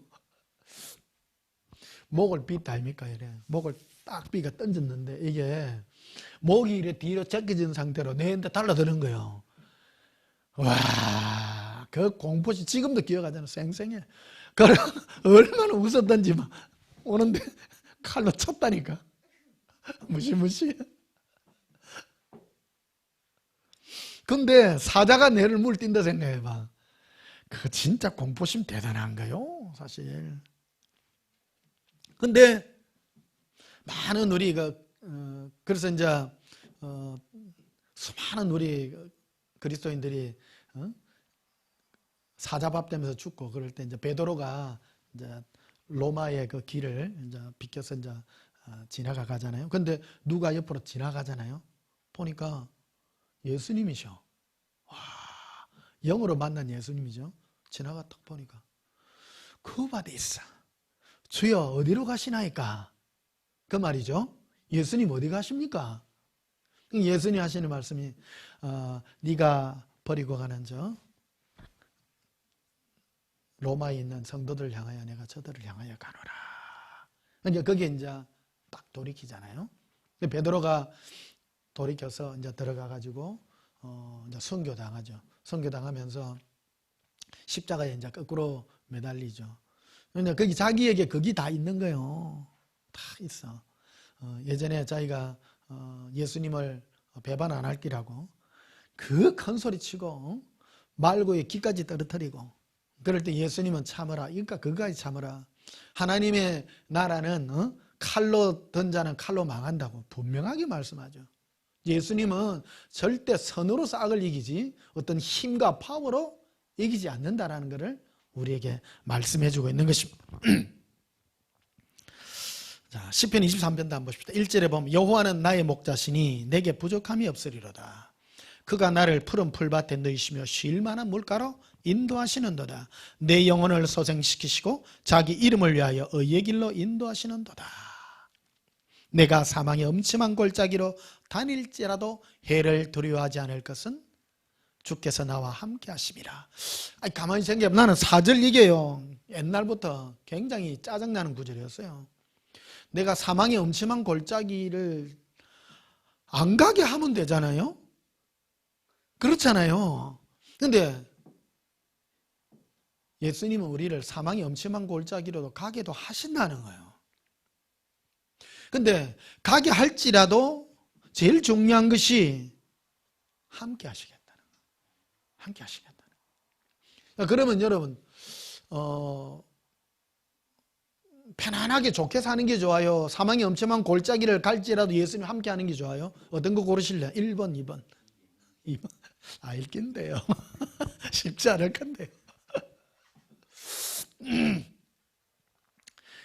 A: 목을 빗다 아닙니까? 이래 목을 딱 비가 던졌는데 이게 목이 이래 뒤로 제껴진 상태로 내한테 달라드는 거예요. 와, 그 공포시 지금도 기억하잖아. 생생해. 그래 얼마나 웃었던지 막 오는데 칼로 쳤다니까. 무시무시해. 근데 사자가 내를 물뛴다 생각해봐. 그 진짜 공포심 대단한 거요, 사실. 근데 많은 우리 그래서 이제 수많은 우리 그리스도인들이 사자밥 되면서 죽고 그럴 때 이제 베드로가 이제 로마의 그 길을 이제 비켜서 이제 지나가 가잖아요. 근데 누가 옆으로 지나가잖아요. 보니까 예수님이셔. 와, 영으로 만난 예수님이죠. 지나가 딱 보니까 그 바디 있어. 주여 어디로 가시나이까? 그 말이죠. 예수님 어디 가십니까? 예수님 하시는 말씀이 네가 버리고 가는 저 로마에 있는 성도들 향하여 내가 저들을 향하여 가노라. 이제 거기에 이제 딱 돌이키잖아요. 베드로가 돌이켜서 이제 들어가 가지고 이제 순교 당하죠. 순교 당하면서 십자가에 이제 거꾸로 매달리죠. 근데 거기 자기에게 거기 다 있는 거예요. 다 있어. 예전에 자기가 예수님을 배반 안 할 기라고 그 큰 소리 치고 말고의 귀까지 떨어뜨리고 그럴 때 예수님은 참으라. 그러니까 그거까지 참으라. 하나님의 나라는 칼로 던자는 칼로 망한다고 분명하게 말씀하죠. 예수님은 절대 선으로 싹을 이기지 어떤 힘과 파워로 이기지 않는다라는 것을 우리에게 말씀해주고 있는 것입니다. 자, 시편 23편도 한번 보십시다. 1절에 보면 여호와는 나의 목자시니 내게 부족함이 없으리로다. 그가 나를 푸른 풀밭에 넣으시며 쉴 만한 물가로 인도하시는도다. 내 영혼을 소생시키시고 자기 이름을 위하여 의의 길로 인도하시는도다. 내가 사망의 엄침한 골짜기로 다닐지라도 해를 두려워하지 않을 것은 주께서 나와 함께 하심이라. 가만히 생각해보면 나는 4절 이게요. 옛날부터 굉장히 짜증나는 구절이었어요. 내가 사망의 엄침한 골짜기를 안 가게 하면 되잖아요. 그렇잖아요. 근데 예수님은 우리를 사망의 엄침한 골짜기로도 가게도 하신다는 거예요. 근데 가게 할지라도 제일 중요한 것이 함께 하시겠다는 거예요. 함께 하시겠다는 거예요. 그러면 여러분 편안하게 좋게 사는 게 좋아요? 사망의 엄청난 골짜기를 갈지라도 예수님 함께 하는 게 좋아요? 어떤 거 고르실래요? 1번, 2번. 2번. 읽긴데요. 쉽지 않을 건데요.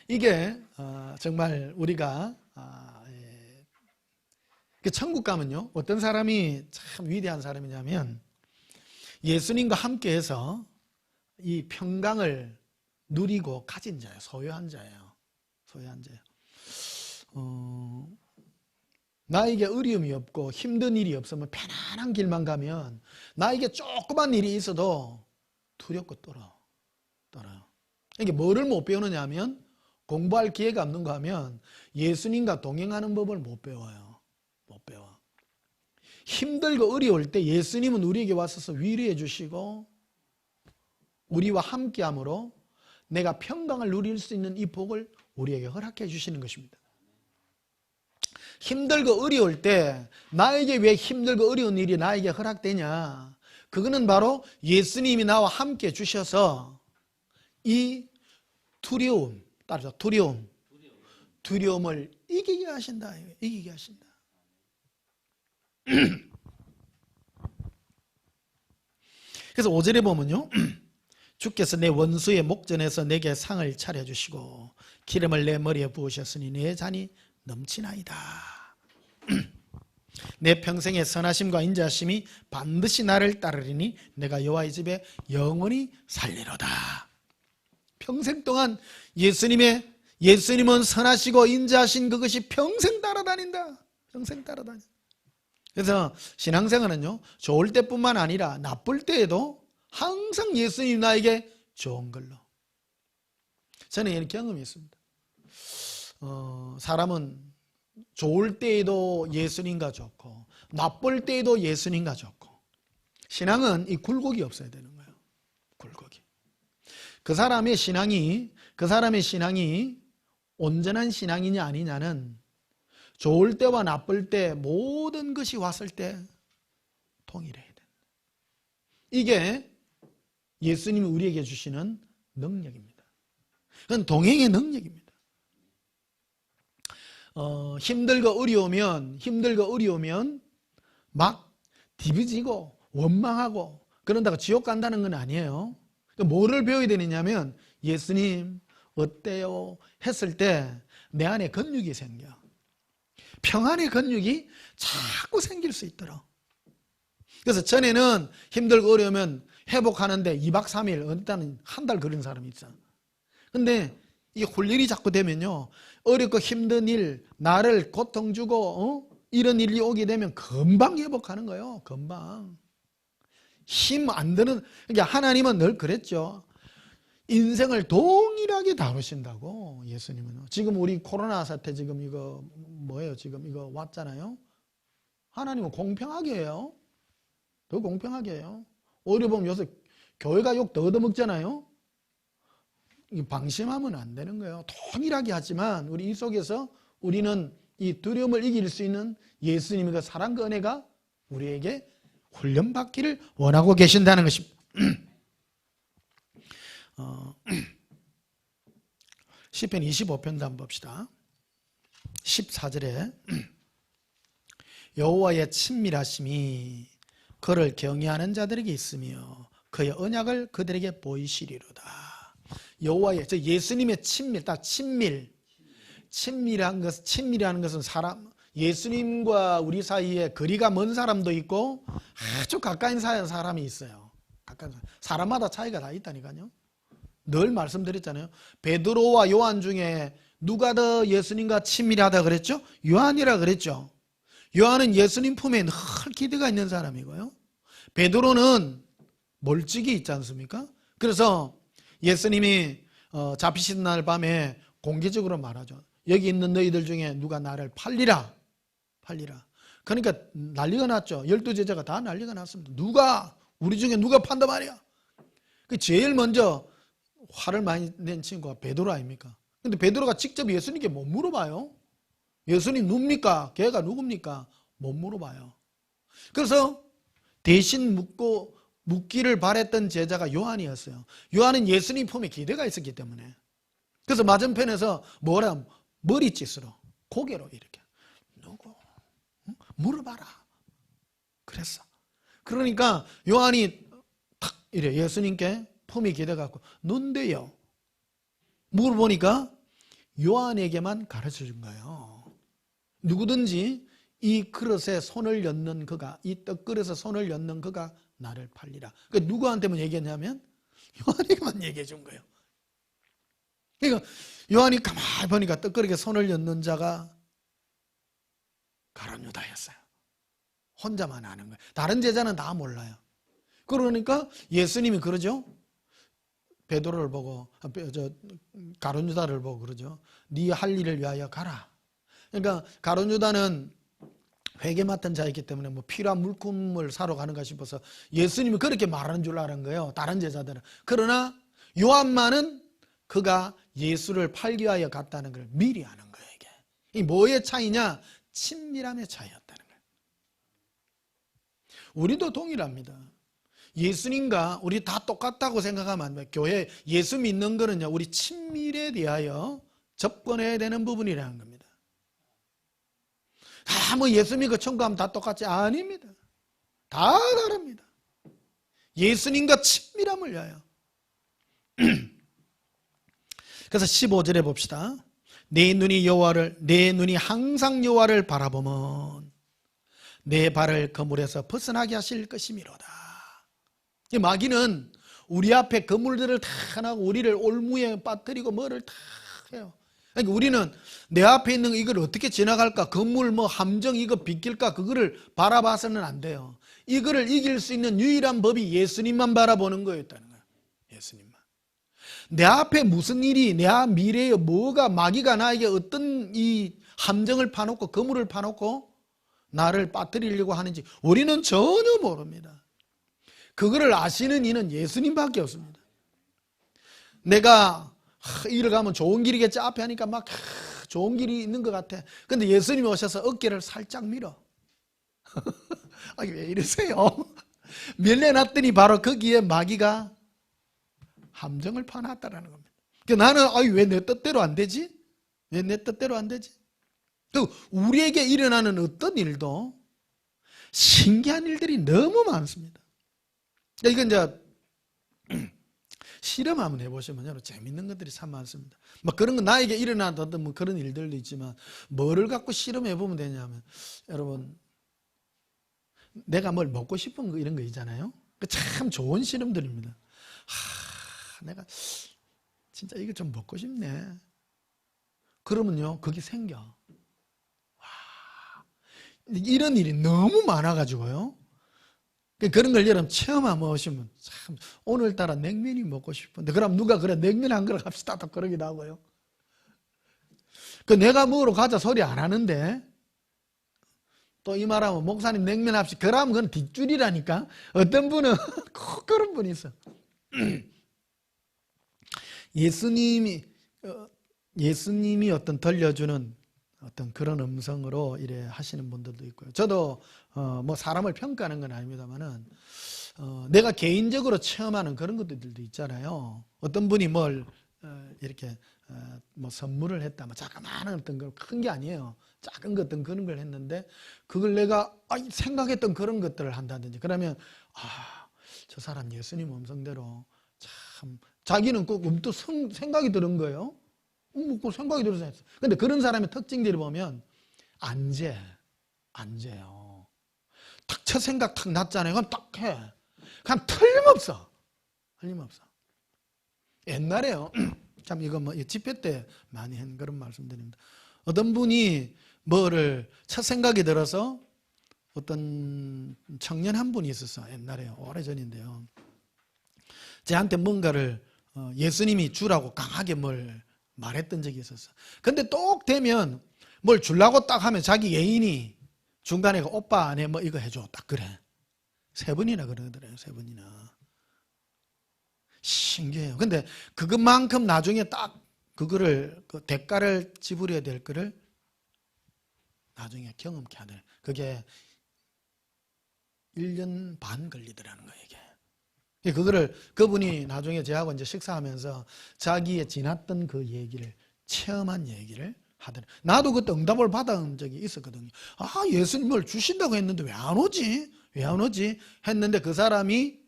A: 이게 정말 우리가 천국 가면요 어떤 사람이 참 위대한 사람이냐면 예수님과 함께해서 이 평강을 누리고 가진 자예요. 소유한 자예요. 소유한 자예요. 나에게 어려움이 없고 힘든 일이 없으면 편안한 길만 가면 나에게 조그만 일이 있어도 두렵고 떨어요. 이게 뭐를 못 배우느냐 하면 공부할 기회가 없는 거 하면 예수님과 동행하는 법을 못 배워요. 못 배워. 힘들고 어려울 때 예수님은 우리에게 와서 위로해 주시고 우리와 함께함으로 내가 평강을 누릴 수 있는 이 복을 우리에게 허락해 주시는 것입니다. 힘들고 어려울 때 나에게 왜 힘들고 어려운 일이 나에게 허락되냐? 그거는 바로 예수님이 나와 함께 주셔서 이 두려움, 따라서 두려움을 이기게 하신다. 이기게 하신다. 그래서 5절에 보면요. 주께서 내 원수의 목전에서 내게 상을 차려주시고 기름을 내 머리에 부으셨으니 내 잔이 넘치나이다. 내 평생의 선하심과 인자하심이 반드시 나를 따르리니 내가 여호와의 집에 영원히 살리로다. 평생 동안 예수님은 선하시고 인자하신 그것이 평생 따라다닌다. 평생 따라다닌다. 그래서 신앙생활은요 좋을 때뿐만 아니라 나쁠 때에도 항상 예수님 나에게 좋은 걸로. 저는 이런 경험이 있습니다. 사람은 좋을 때에도 예수님과 좋고 나쁠 때에도 예수님과 좋고 신앙은 이 굴곡이 없어야 되는 거예요. 굴곡이. 그 사람의 신앙이 온전한 신앙이냐 아니냐는 좋을 때와 나쁠 때 모든 것이 왔을 때 통일해야 된다. 이게 예수님이 우리에게 주시는 능력입니다. 그건 동행의 능력입니다. 힘들고 어려우면 막 뒤비지고 원망하고 그런다고 지옥 간다는 건 아니에요. 뭐를 배워야 되느냐면 예수님 어때요? 했을 때 내 안에 근육이 생겨. 평안의 근육이 자꾸 생길 수 있도록. 그래서 전에는 힘들고 어려우면 회복하는데 2박 3일, 어느 때는 한 달 걸리는 사람이 있어. 근데 이 홀일이 자꾸 되면요, 어렵고 힘든 일, 나를 고통 주고 이런 일이 오게 되면 금방 회복하는 거예요. 금방. 힘 안 드는. 그러니까 하나님은 늘 그랬죠. 인생을 동일하게 다루신다고. 예수님은. 지금 우리 코로나 사태 지금 이거 뭐예요? 지금 이거 왔잖아요. 하나님은 공평하게 해요. 더 공평하게 해요. 오히려 보면 요새 교회가 욕 더 얻어먹잖아요. 방심하면 안 되는 거예요. 동일하게 하지만 우리 이 속에서 우리는 이 두려움을 이길 수 있는 예수님의 그 사랑, 그 은혜가 우리에게 훈련받기를 원하고 계신다는 것입니다. 시편 25편도 한번 봅시다. 14절에 여호와의 친밀하심이 그를 경외하는 자들에게 있으며 그의 언약을 그들에게 보이시리로다. 여호와의, 예수님의 친밀, 딱 친밀한 것은 사람, 예수님과 우리 사이에 거리가 먼 사람도 있고 아주 가까이 사는 사람이 있어요. 사람마다 차이가 다 있다니까요. 늘 말씀드렸잖아요. 베드로와 요한 중에 누가 더 예수님과 친밀하다 그랬죠? 요한이라 그랬죠. 요한은 예수님 품에 늘 기대가 있는 사람이고요. 베드로는 멀찍이 있지 않습니까? 그래서 예수님이 잡히신 날 밤에 공개적으로 말하죠. 여기 있는 너희들 중에 누가 나를 팔리라. 그러니까 난리가 났죠. 12제자가 다 난리가 났습니다. 우리 중에 누가 판다 말이야. 제일 먼저 화를 많이 낸 친구가 베드로 아닙니까? 근데 베드로가 직접 예수님께 못 물어봐요. 예수님 누굽니까? 걔가 누굽니까? 못 물어봐요. 그래서 대신 묻기를 바랬던 제자가 요한이었어요. 요한은 예수님 품에 기대가 있었기 때문에. 그래서 맞은편에서 머리짓으로 고개로 이렇게 누구? 물어봐라. 그랬어. 그러니까 요한이 탁 이래 예수님께 품이 기대갖고 뭔데요? 물어보니까 요한에게만 가르쳐준 거예요. 누구든지 이 그릇에 손을 얹는 그가, 이 떡그릇에 손을 얹는 그가 나를 팔리라. 그러니까 누구한테만 얘기했냐면 요한에게만 얘기해 준 거예요. 그러니까 요한이 가만히 보니까 떡그릇에 손을 얹는 자가 가룟 유다였어요. 혼자만 아는 거예요. 다른 제자는 다 몰라요. 그러니까 예수님이 그러죠. 베드로를 보고, 가룟 유다를 보고 그러죠. 네 할 일을 위하여 가라. 그러니까 가룟 유다는 회계 맡은 자였기 때문에 뭐 필요한 물품을 사러 가는가 싶어서 예수님이 그렇게 말하는 줄 아는 거예요. 다른 제자들은. 그러나 요한만은 그가 예수를 팔기 위하여 갔다는 걸 미리 아는 거예요. 이게 뭐의 차이냐? 친밀함의 차이였다는 거예요. 우리도 동일합니다. 예수님과 우리 다 똑같다고 생각하면 안 돼요. 교회 예수 믿는 거는요, 우리 친밀에 대하여 접근해야 되는 부분이라는 겁니다. 뭐 예수 믿고 천국하면 다 똑같지? 아닙니다. 다 다릅니다. 예수님과 친밀함을 위하여. 그래서 15절에 봅시다. 내 눈이 항상 여호와를 바라보면 내 발을 그물에서 벗어나게 하실 것이미로다. 이 마귀는 우리 앞에 그물들을 다 하고 우리를 올무에 빠뜨리고 뭐를 다 해요. 그러니까 우리는 내 앞에 있는 이걸 어떻게 지나갈까? 그물 함정 이거 비킬까? 그거를 바라봐서는 안 돼요. 이거를 이길 수 있는 유일한 법이 예수님만 바라보는 거였다는 거예요. 예수님만. 내 앞에 무슨 일이, 내 미래에 뭐가 마귀가 나에게 어떤 이 함정을 파놓고 그물을 파놓고 나를 빠뜨리려고 하는지 우리는 전혀 모릅니다. 그거를 아시는 이는 예수님밖에 없습니다. 내가 이를 가면 좋은 길이겠지 앞에 하니까 막 좋은 길이 있는 것 같아. 근데 예수님이 오셔서 어깨를 살짝 밀어. 왜 이러세요? 밀려놨더니 바로 거기에 마귀가 함정을 파놨다라는 겁니다. 그러니까 나는 왜 내 뜻대로 안 되지? 왜 내 뜻대로 안 되지? 우리에게 일어나는 어떤 일도 신기한 일들이 너무 많습니다. 이건 이제 실험 한번 해보시면 여러분 재밌는 것들이 참 많습니다. 뭐 그런 거 나에게 일어났던 뭐 그런 일들도 있지만 뭐를 갖고 실험해 보면 되냐면 여러분 내가 뭘 먹고 싶은 거 이런 거 있잖아요. 참 좋은 실험들입니다. 내가 진짜 이거 좀 먹고 싶네. 그러면요 그게 생겨. 와, 이런 일이 너무 많아가지고요. 그런 걸 여러분 체험하면 오시면 참 오늘따라 냉면이 먹고 싶은데 그럼 누가 그래 냉면 한 그릇 합시다 또 그러기도 하고요. 내가 먹으러 가자 소리 안 하는데 또 이 말하면 목사님 냉면 합시다 그러면 그건 뒷줄이라니까. 어떤 분은 꼭 그런 분이 있어. 예수님이 어떤 들려주는 어떤 그런 음성으로 이래 하시는 분들도 있고요. 저도 뭐 사람을 평가하는 건 아닙니다만은 내가 개인적으로 체험하는 그런 것들도 있잖아요. 어떤 분이 뭘 이렇게 뭐 선물을 했다, 뭐 자그마한 어떤 걸 큰 게 아니에요. 작은 것 어떤 그런 걸 했는데 그걸 내가 생각했던 그런 것들을 한다든지 그러면 저 사람 예수님 음성대로 참 자기는 꼭 또 생각이 드는 거예요. 그 생각이 들어서 했어. 근데 그런 사람의 특징들을 보면 안 재요. 탁 첫 생각 탁 났잖아요. 그럼 딱 해. 그냥 틀림없어. 옛날에요. 참 이거 뭐 집회 때 많이 한 그런 말씀드립니다. 어떤 분이 뭐를 첫 생각이 들어서 어떤 청년 한 분이 있었어. 옛날에 오래전인데요. 저한테 뭔가를 예수님이 주라고 강하게 뭘 말했던 적이 있었어. 근데 똑 되면 뭘 주려고 딱 하면 자기 애인이 중간에 오빠 안에 뭐 이거 해줘 딱 그래. 3번이나 그러더래요. 3번이나. 신기해요. 근데 그것만큼 나중에 딱 그거를 그 대가를 지불해야 될 거를 나중에 경험케 하더래. 그게 1년 반 걸리더라는 거예요. 이게. 그거를 그분이 나중에 저하고 이제 식사하면서 자기의 지났던 그 얘기를 체험한 얘기를 하더래. 나도 그때 응답을 받은 적이 있었거든요. 예수님을 주신다고 했는데 왜 안 오지? 왜 안 오지? 했는데 그 사람이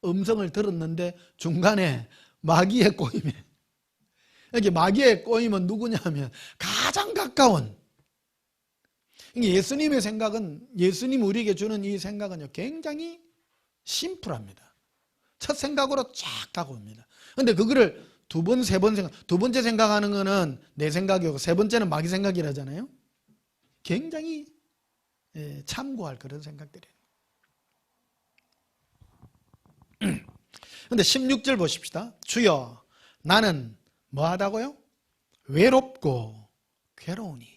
A: 음성을 들었는데 중간에 마귀에 꼬이면 이게 마귀에 꼬이면 누구냐면 가장 가까운 예수님의 생각은 예수님 우리에게 주는 이 생각은요 굉장히 심플합니다. 첫 생각으로 쫙 다가옵니다. 근데 그거를 2번, 3번 생각, 2번째 생각하는 거는 내 생각이고 3번째는 마귀 생각이라잖아요. 굉장히 참고할 그런 생각들이에요. 근데 16절 보십시다. 주여 나는 뭐하다고요? 외롭고 괴로우니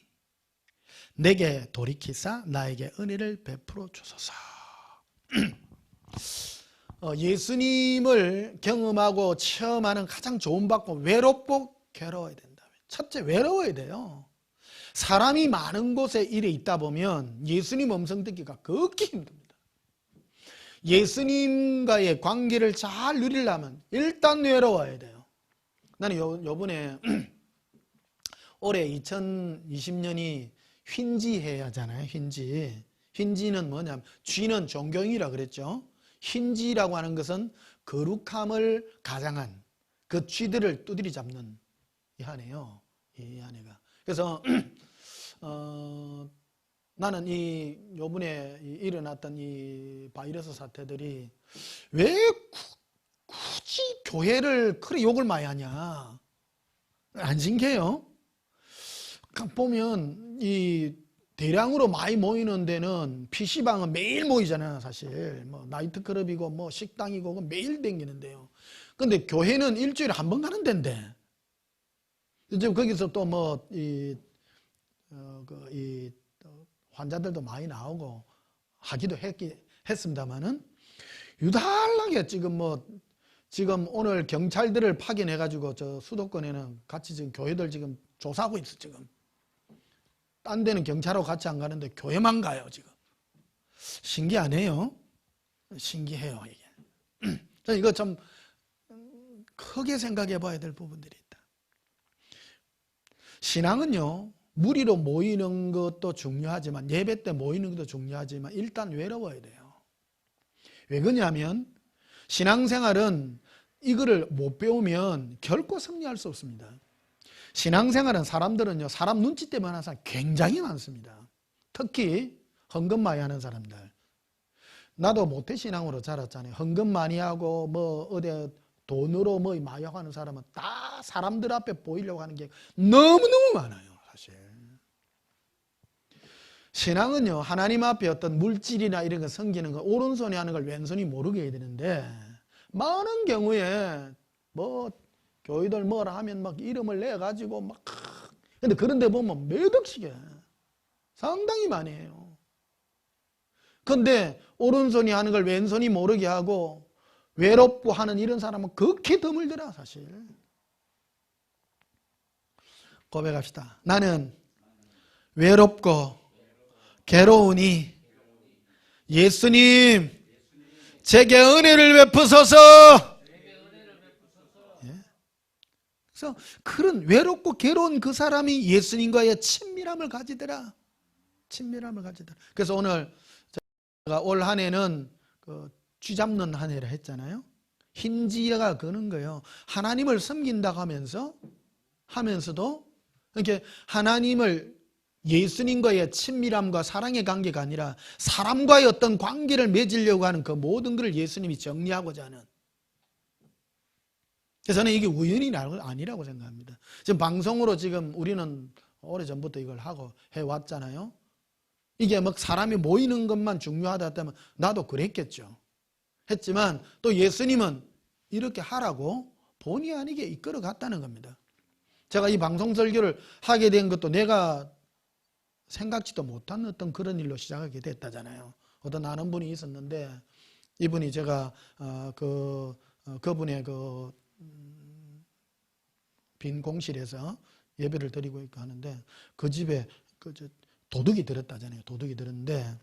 A: 내게 돌이키사 나에게 은혜를 베풀어 주소서. 예수님을 경험하고 체험하는 가장 좋은 방법 외롭고 괴로워야 된다. 첫째 외로워야 돼요. 사람이 많은 곳에 일에 있다 보면 예수님 음성 듣기가 극히 힘듭니다. 예수님과의 관계를 잘 누리려면 일단 외로워야 돼요. 나는 요번에 올해 2020년이 흰지해야잖아요. 흰지는 뭐냐면 쥐는 존경이라 그랬죠. 흰지라고 하는 것은 거룩함을 가장한 그 쥐들을 두드리 잡는 이 한해요. 이 한해가. 그래서 나는 요번에 일어났던 이 바이러스 사태들이 왜 굳이 교회를 그래 욕을 많이 하냐. 안 신기해요? 보면 이 대량으로 많이 모이는 데는 PC방은 매일 모이잖아요, 사실. 뭐 나이트클럽이고 뭐 식당이고 매일 댕기는데요. 근데 교회는 일주일에 한 번 가는 데인데. 이제 거기서 또 뭐 환자들도 많이 나오고 하기도 했습니다만은 유달하게 지금 오늘 경찰들을 파견해가지고 저 수도권에는 같이 지금 교회들 지금 조사하고 있어, 지금. 딴 데는 경찰하고 같이 안 가는데 교회만 가요, 지금. 신기하네요. 신기해요, 이게. 이거 좀 크게 생각해 봐야 될 부분들이 있다. 신앙은요, 무리로 모이는 것도 중요하지만 예배 때 모이는 것도 중요하지만 일단 외로워야 돼요. 왜 그러냐면 신앙생활은 이거를 못 배우면 결코 승리할 수 없습니다. 신앙생활은 사람들은요, 사람 눈치 때문에 하는 사람 굉장히 많습니다. 특히 헌금 많이 하는 사람들. 나도 모태신앙으로 자랐잖아요. 헌금 많이 하고 뭐 어디 돈으로 뭐 많이 하는 사람은 다 사람들 앞에 보이려고 하는 게 너무너무 많아요, 사실. 신앙은요, 하나님 앞에 어떤 물질이나 이런 거 섬기는 거 오른손이 하는 걸 왼손이 모르게 해야 되는데 많은 경우에 뭐 교회들 뭐라 하면 막 이름을 내가지고 막 근데 그런 데 보면 몇 억씩에 상당히 많이 해요. 근데 오른손이 하는 걸 왼손이 모르게 하고 외롭고 하는 이런 사람은 극히 드물더라, 사실. 고백합시다. 나는 외롭고 괴로우니 예수님 제게 은혜를 베푸소서. 예? 그래서 그런 외롭고 괴로운 그 사람이 예수님과의 친밀함을 가지더라. 친밀함을 가지더라. 그래서 오늘 제가 올 한 해는 그 쥐잡는 한 해를 했잖아요. 힌지가 그런 거예요. 하나님을 섬긴다고 하면서도 이렇게 하나님을 예수님과의 친밀함과 사랑의 관계가 아니라 사람과의 어떤 관계를 맺으려고 하는 그 모든 것을 예수님이 정리하고자 하는. 그래서 저는 이게 우연이 아니라고 생각합니다. 지금 방송으로 지금 우리는 오래전부터 이걸 하고 해왔잖아요. 이게 막 사람이 모이는 것만 중요하다 했다면 나도 그랬겠죠. 했지만 또 예수님은 이렇게 하라고 본의 아니게 이끌어 갔다는 겁니다. 제가 이 방송 설교를 하게 된 것도 내가 생각지도 못한 어떤 그런 일로 시작하게 됐다잖아요. 어떤 아는 분이 있었는데 이분이 제가 그분의 빈 공실에서 예배를 드리고 있고 하는데 그 집에 도둑이 들었다잖아요. 도둑이 들었는데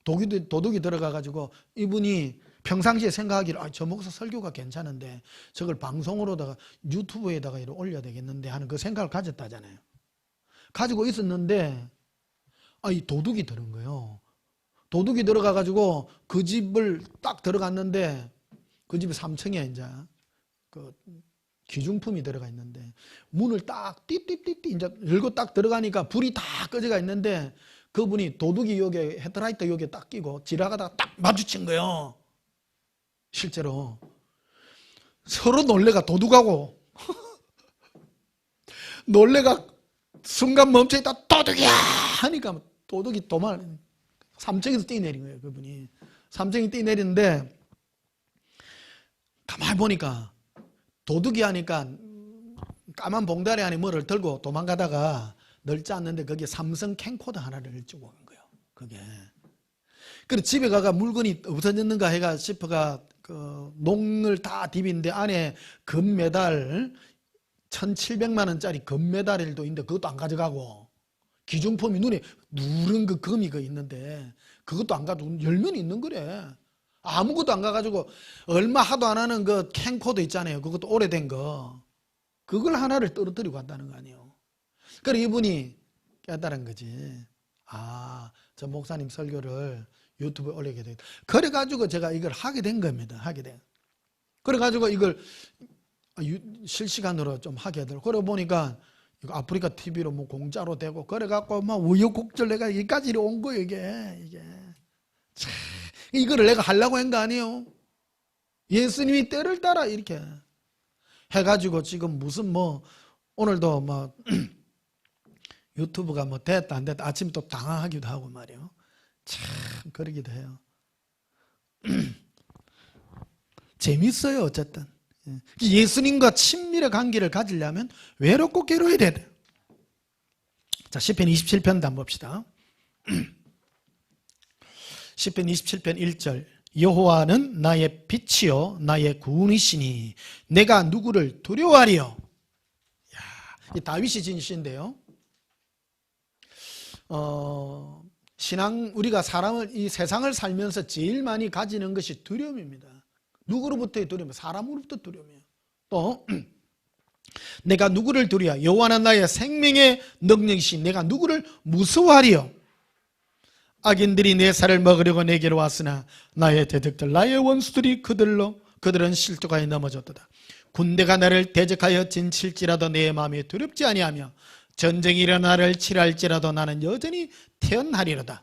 A: 도둑이 들어가가지고 이분이 평상시에 생각하기를 저 목사 설교가 괜찮은데 저걸 방송으로다가 유튜브에다가 올려야 되겠는데 하는 그 생각을 가졌다잖아요. 가지고 있었는데 이 도둑이 들은 거예요. 도둑이 들어가가지고 그 집을 딱 들어갔는데 그 집이 3층에 이제 그 기중품이 들어가 있는데 문을 딱 띠띠띠띠 이제 열고 딱 들어가니까 불이 다 꺼져가 있는데 그분이 도둑이 여기 헤드라이트 여기에 딱 끼고 지나가다가 딱 마주친 거예요. 실제로 서로 놀래가 도둑하고 놀래가 순간 멈춰있다 도둑이야 하니까 도둑이 도망을 3층에서 뛰내린 거예요. 그분이 3층에 뛰내리는데 가만히 보니까 도둑이 하니까 까만 봉다리 안에 뭐를 들고 도망가다가 넓지 않는데 거기에 삼성 캠코더 하나를 주고 간 거예요. 그게. 그래서 집에 가가 물건이 없어졌는가 해가 싶어가 그 농을 다 디빈데 안에 금메달 1,700만 원짜리 금메달도 있는데 그것도 안 가져가고 기중품이 눈에 누른 그 금이 있는데 그것도 안 가지고 열면 있는 거래. 아무것도 안 가가지고 얼마 하도 안 하는 그 캠코더 있잖아요. 그것도 오래된 거. 그걸 하나를 떨어뜨리고 간다는 거 아니에요. 그래 이분이 깨달은 거지. 저 목사님 설교를 유튜브에 올리게 되겠다. 그래가지고 제가 이걸 하게 된 겁니다. 하게 된. 그래가지고 이걸 실시간으로 좀 하게 되고 그러고 보니까 아프리카 TV로 뭐 공짜로 되고 그래갖고 막 우여곡절 내가 여기까지 온 거예요. 이게 참, 이거를 내가 하려고 한 거 아니에요. 예수님이 때를 따라 이렇게 해가지고 지금 무슨 뭐 오늘도 뭐 유튜브가 뭐 됐다 안 됐다 아침 또 당황하기도 하고 말이에요. 참 그러기도 해요. 재밌어요. 어쨌든 예수님과 친밀의 관계를 가지려면 외롭고 괴로워야 돼. 자, 시편 27편 한번 봅시다. 시편 27편 1절 여호와는 나의 빛이요 나의 구원이시니 내가 누구를 두려워하리요. 이 다윗이 지은 시인데요. 우리가 이 세상을 살면서 제일 많이 가지는 것이 두려움입니다. 누구로부터의 두려움? 사람으로부터 두려움이에요. 또 내가 누구를 두려워? 여호와는 나의 생명의 능력이시 내가 누구를 무서워하리요? 악인들이 내 살을 먹으려고 내게로 왔으나 나의 대적들 나의 원수들이 그들은 실족하여 넘어졌도다. 군대가 나를 대적하여 진칠지라도 내 마음이 두렵지 아니하며 전쟁이 일어나 나를 칠할지라도 나는 여전히 태어나리로다.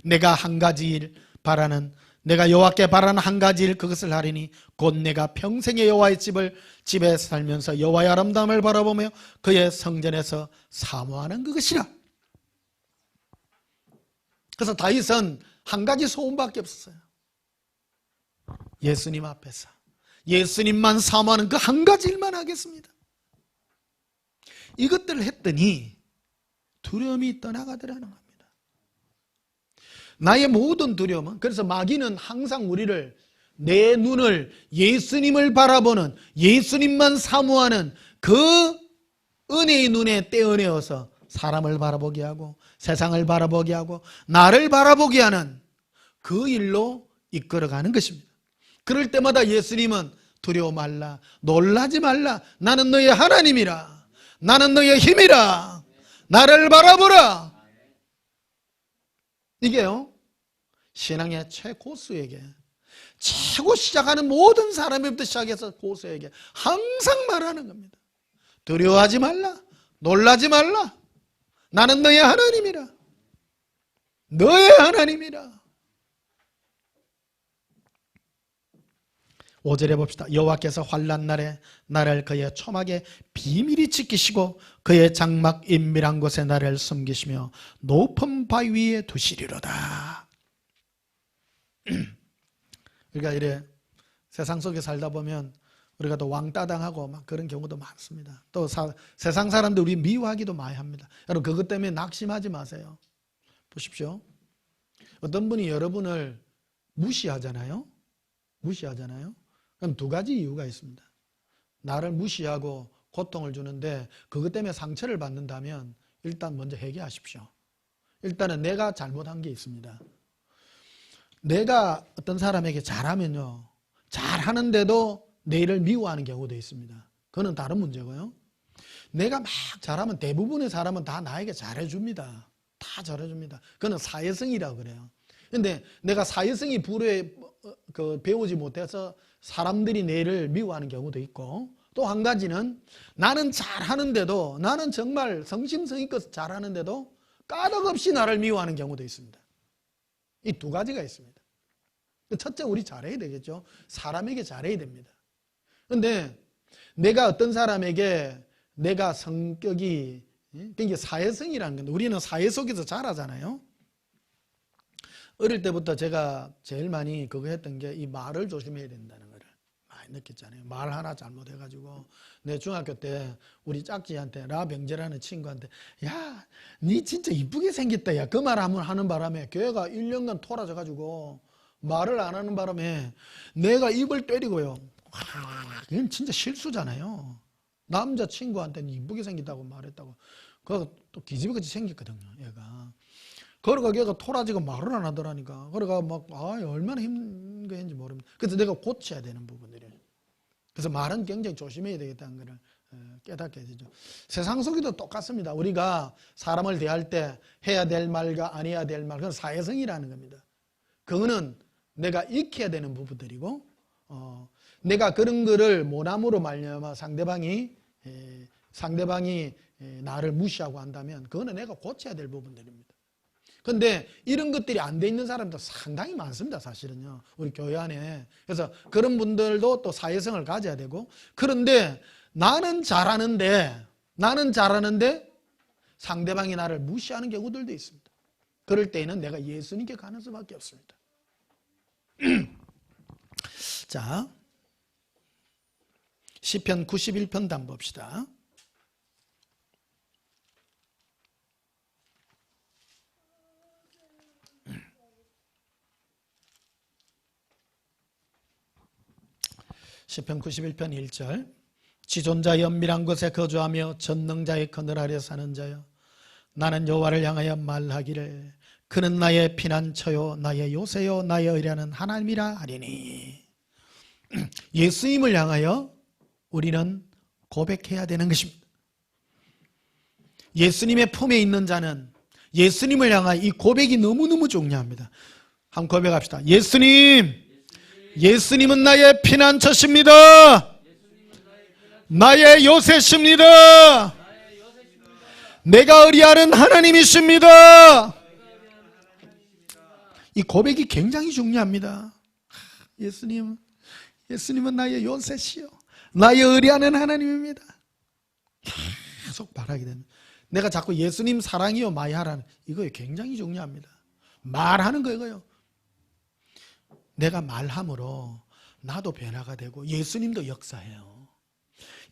A: 내가 여호와께 바라는 한 가지 일 그것을 하리니 곧 내가 평생의 여호와의 집에 살면서 여호와의 아름다움을 바라보며 그의 성전에서 사모하는 그것이라. 그래서 다윗은 한 가지 소원밖에 없었어요. 예수님 앞에서 예수님만 사모하는 그 한 가지 일만 하겠습니다. 이것들을 했더니 두려움이 떠나가더라는 겁니다. 나의 모든 두려움은, 그래서 마귀는 항상 우리를, 내 눈을 예수님을 바라보는, 예수님만 사모하는 그 은혜의 눈에 떼어내어서 사람을 바라보게 하고 세상을 바라보게 하고 나를 바라보게 하는 그 일로 이끌어가는 것입니다. 그럴 때마다 예수님은 두려워 말라, 놀라지 말라, 나는 너의 하나님이라, 나는 너의 힘이라, 나를 바라보라. 이게요, 신앙의 최고수에게, 최고 시작하는 모든 사람부터 시작해서 고수에게 항상 말하는 겁니다. 두려워하지 말라, 놀라지 말라, 나는 너의 하나님이라, 너의 하나님이라. 5절에 봅시다. 여호와께서 환난 날에 나를 그의 초막에 비밀히 지키시고 그의 장막 인밀한 곳에 나를 숨기시며 높은 바위 위에 두시리로다. 우리가 이래 세상 속에 살다 보면 우리가 또 왕따당하고 막 그런 경우도 많습니다. 또 세상 사람들 우리 미워하기도 많이 합니다. 여러분 그것 때문에 낙심하지 마세요. 보십시오. 어떤 분이 여러분을 무시하잖아요. 그럼 두 가지 이유가 있습니다. 나를 무시하고 고통을 주는데 그것 때문에 상처를 받는다면 일단 먼저 회개하십시오. 일단은 내가 잘못한 게 있습니다. 내가 어떤 사람에게 잘하면요, 잘하는데도 내 일을 미워하는 경우도 있습니다. 그건 다른 문제고요. 내가 막 잘하면 대부분의 사람은 다 나에게 잘해줍니다. 다 잘해줍니다. 그건 사회성이라고 그래요. 근데 내가 사회성이 배우지 못해서 사람들이 내 일을 미워하는 경우도 있고, 또 한 가지는 나는 잘하는데도, 나는 정말 성심성의껏 잘하는데도 까닭없이 나를 미워하는 경우도 있습니다. 이 두 가지가 있습니다. 첫째, 우리 잘해야 되겠죠. 사람에게 잘해야 됩니다. 그런데 내가 어떤 사람에게 내가 성격이, 그게 사회성이라는 건데, 우리는 사회 속에서 자라잖아요. 어릴 때부터 제가 제일 많이 그거 했던 게 이 말을 조심해야 된다는 거를 많이 느꼈잖아요. 말 하나 잘못해가지고 내 중학교 때 우리 짝지한테, 라병재라는 친구한테, 야, 니 진짜 이쁘게 생겼다. 야, 그 말 하는 바람에 교회가 1년간 토라져가지고 말을 안 하는 바람에 내가 입을 때리고요. 이건 진짜 실수잖아요. 남자친구한테는 이쁘게 생겼다고 말했다고. 그거 또 기집애같이 생겼거든요, 얘가. 그러가 걔가 토라지고 말을 안 하더라니까. 그러가 막, 얼마나 힘든 거인지 모릅니다. 그래서 내가 고쳐야 되는 부분들이에요. 그래서 말은 굉장히 조심해야 되겠다는 것을 깨닫게 되죠. 세상 속에도 똑같습니다. 우리가 사람을 대할 때 해야 될 말과 안 해야 될 말, 그건 사회성이라는 겁니다. 그거는 내가 익혀야 되는 부분들이고, 내가 그런 거를 모함으로 말미암아 상대방이 나를 무시하고 한다면 그거는 내가 고쳐야 될 부분들입니다. 그런데 이런 것들이 안 돼 있는 사람도 상당히 많습니다, 사실은요. 우리 교회 안에. 그래서 그런 분들도 또 사회성을 가져야 되고, 그런데 나는 잘하는데 상대방이 나를 무시하는 경우들도 있습니다. 그럴 때에는 내가 예수님께 가는 수밖에 없습니다. 자, 시편 91편 한번 봅시다. 시편 91편 1절. 지존자의 은밀한 곳에 거주하며 전능자의 그늘 아래 사는 자여, 나는 여호와를 향하여 말하기를 그는 나의 피난처요 나의 요새요 나의 의뢰하는 하나님이라 하리니. 예수님을 향하여 우리는 고백해야 되는 것입니다. 예수님의 품에 있는 자는 예수님을 향한 이 고백이 너무너무 중요합니다. 한번 고백합시다. 예수님은 나의 피난처십니다. 나의 요새십니다. 내가 의리하는 하나님이십니다. 이 고백이 굉장히 중요합니다. 예수님은 나의 요새시요 나의 의리하는 하나님입니다. 계속 바라게 됩니다. 내가 자꾸 예수님 사랑이요 마야라는 이거 굉장히 중요합니다. 말하는 거 이거요. 내가 말함으로 나도 변화가 되고 예수님도 역사해요.